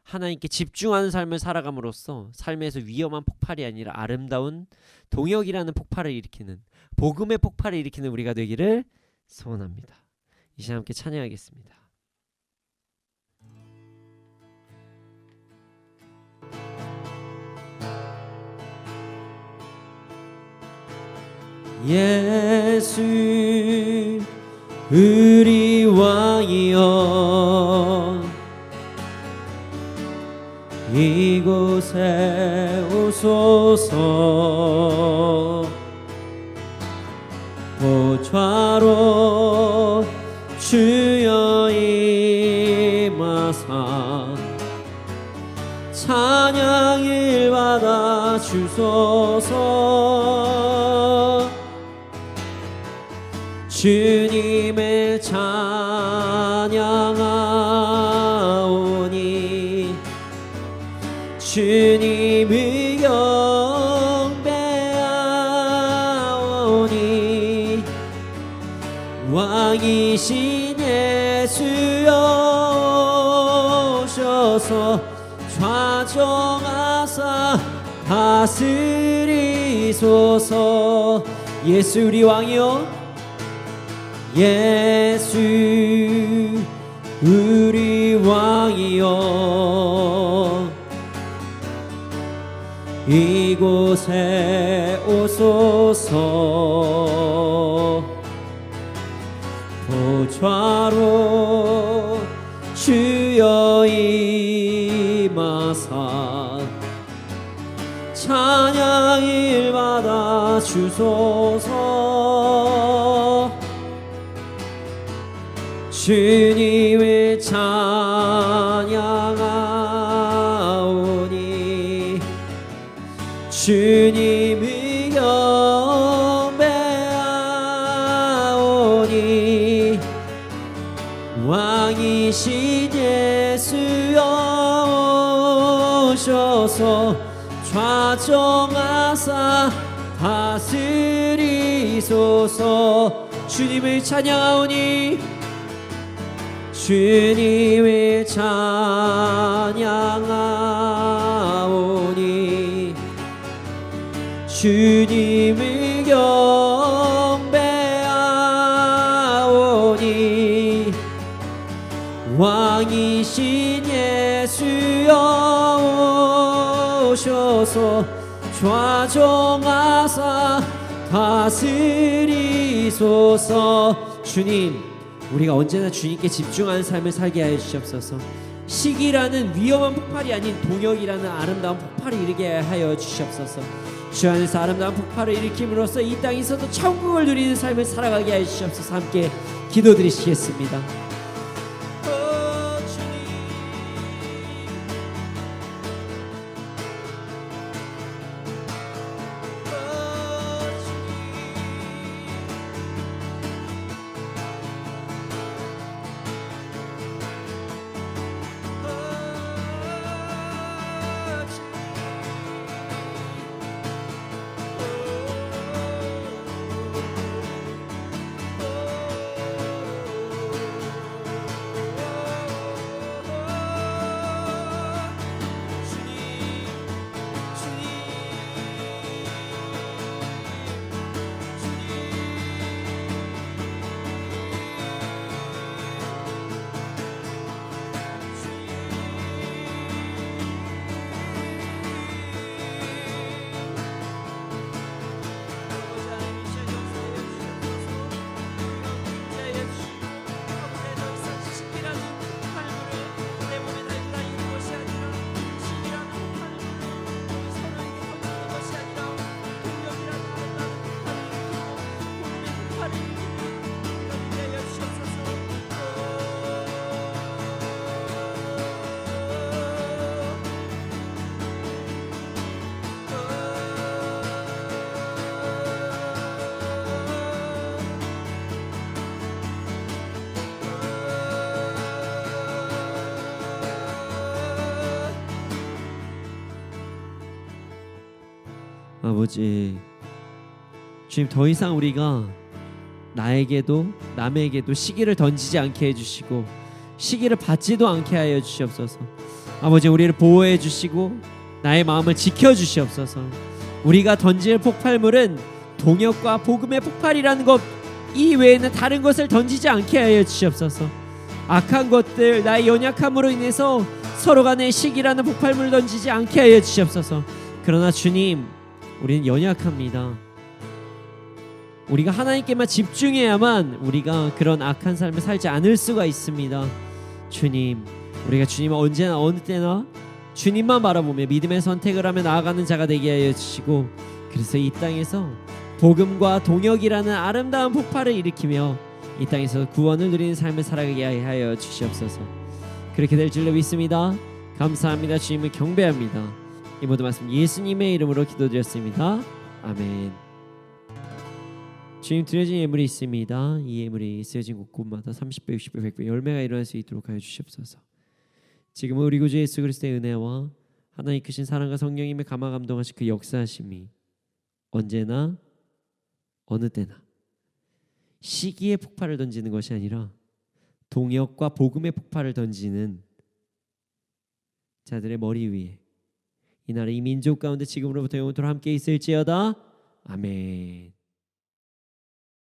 하나님께 집중하는 삶을 살아감으로써 삶에서 위험한 폭발이 아니라 아름다운 동역이라는 폭발을 일으키는, 복음의 폭발을 일으키는 우리가 되기를 소원합니다. 이 시간 함께 찬양하겠습니다. 예수 우리 왕이여, 이곳에 오소서. 보좌로 주여 임하사 찬양을 받아 주소서. 주님을 찬양하오니 주님을 경배하오니 왕이신 예수여 오셔서 좌정하사 다스리소서. 예수 우리 왕이여, 예수 우리 왕이여, 이곳에 오소서. 보좌로 주여 임하사 찬양을 받아 주소서. 주님을 찬양하오니 주님을 경배하오니 왕이신 예수여 오셔서 좌정하사 다스리소서. 주님을 찬양하오니 주님을 찬양하오니 주님을 경배하오니 왕이신 예수여 오셔서 좌정하사 다스리소서. 주님, 우리가 언제나 주님께 집중하는 삶을 살게 하여 주시옵소서. 시기라는 위험한 폭발이 아닌 동역이라는 아름다운 폭발을 일으키게 하여 주시옵소서. 주 안에서 아름다운 폭발을 일으킴으로써 이 땅에서도 천국을 누리는 삶을 살아가게 하여 주시옵소서. 함께 기도드리시겠습니다. 아버지, 주님, 더 이상 우리가 나에게도 남에게도 시기를 던지지 않게 해주시고 시기를 받지도 않게 하여 주시옵소서. 아버지, 우리를 보호해 주시고 나의 마음을 지켜주시옵소서. 우리가 던질 폭발물은 동역과 복음의 폭발이라는 것 이외에는 다른 것을 던지지 않게 하여 주시옵소서. 악한 것들, 나의 연약함으로 인해서 서로 간에 시기라는 폭발물을 던지지 않게 하여 주시옵소서. 그러나 주님, 우리는 연약합니다. 우리가 하나님께만 집중해야만 우리가 그런 악한 삶을 살지 않을 수가 있습니다. 주님, 우리가 주님을 언제나 어느 때나 주님만 바라보며 믿음의 선택을 하며 나아가는 자가 되게 하여 주시고, 그래서 이 땅에서 복음과 동역이라는 아름다운 폭발을 일으키며 이 땅에서 구원을 누리는 삶을 살아가게 하여 주시옵소서. 그렇게 될 줄로 믿습니다. 감사합니다. 주님을 경배합니다. 이 모든 말씀 예수님의 이름으로 기도드렸습니다. 아멘. 주님, 드려진 예물이 있습니다. 이 예물이 쓰여진 곳곳마다 30배, 60배, 100배 열매가 일어날 수 있도록 하여 주시옵소서. 지금은 우리 구주 예수 그리스도의 은혜와 하나님 크신 사랑과 성령님의 감화 감동하신 그 역사하심이 언제나 어느 때나 시기의 폭발을 던지는 것이 아니라 동역과 복음의 폭발을 던지는 자들의 머리 위에 이 나라 이 민족 가운데 지금으로부터 영원토록 함께 있을지어다. 아멘.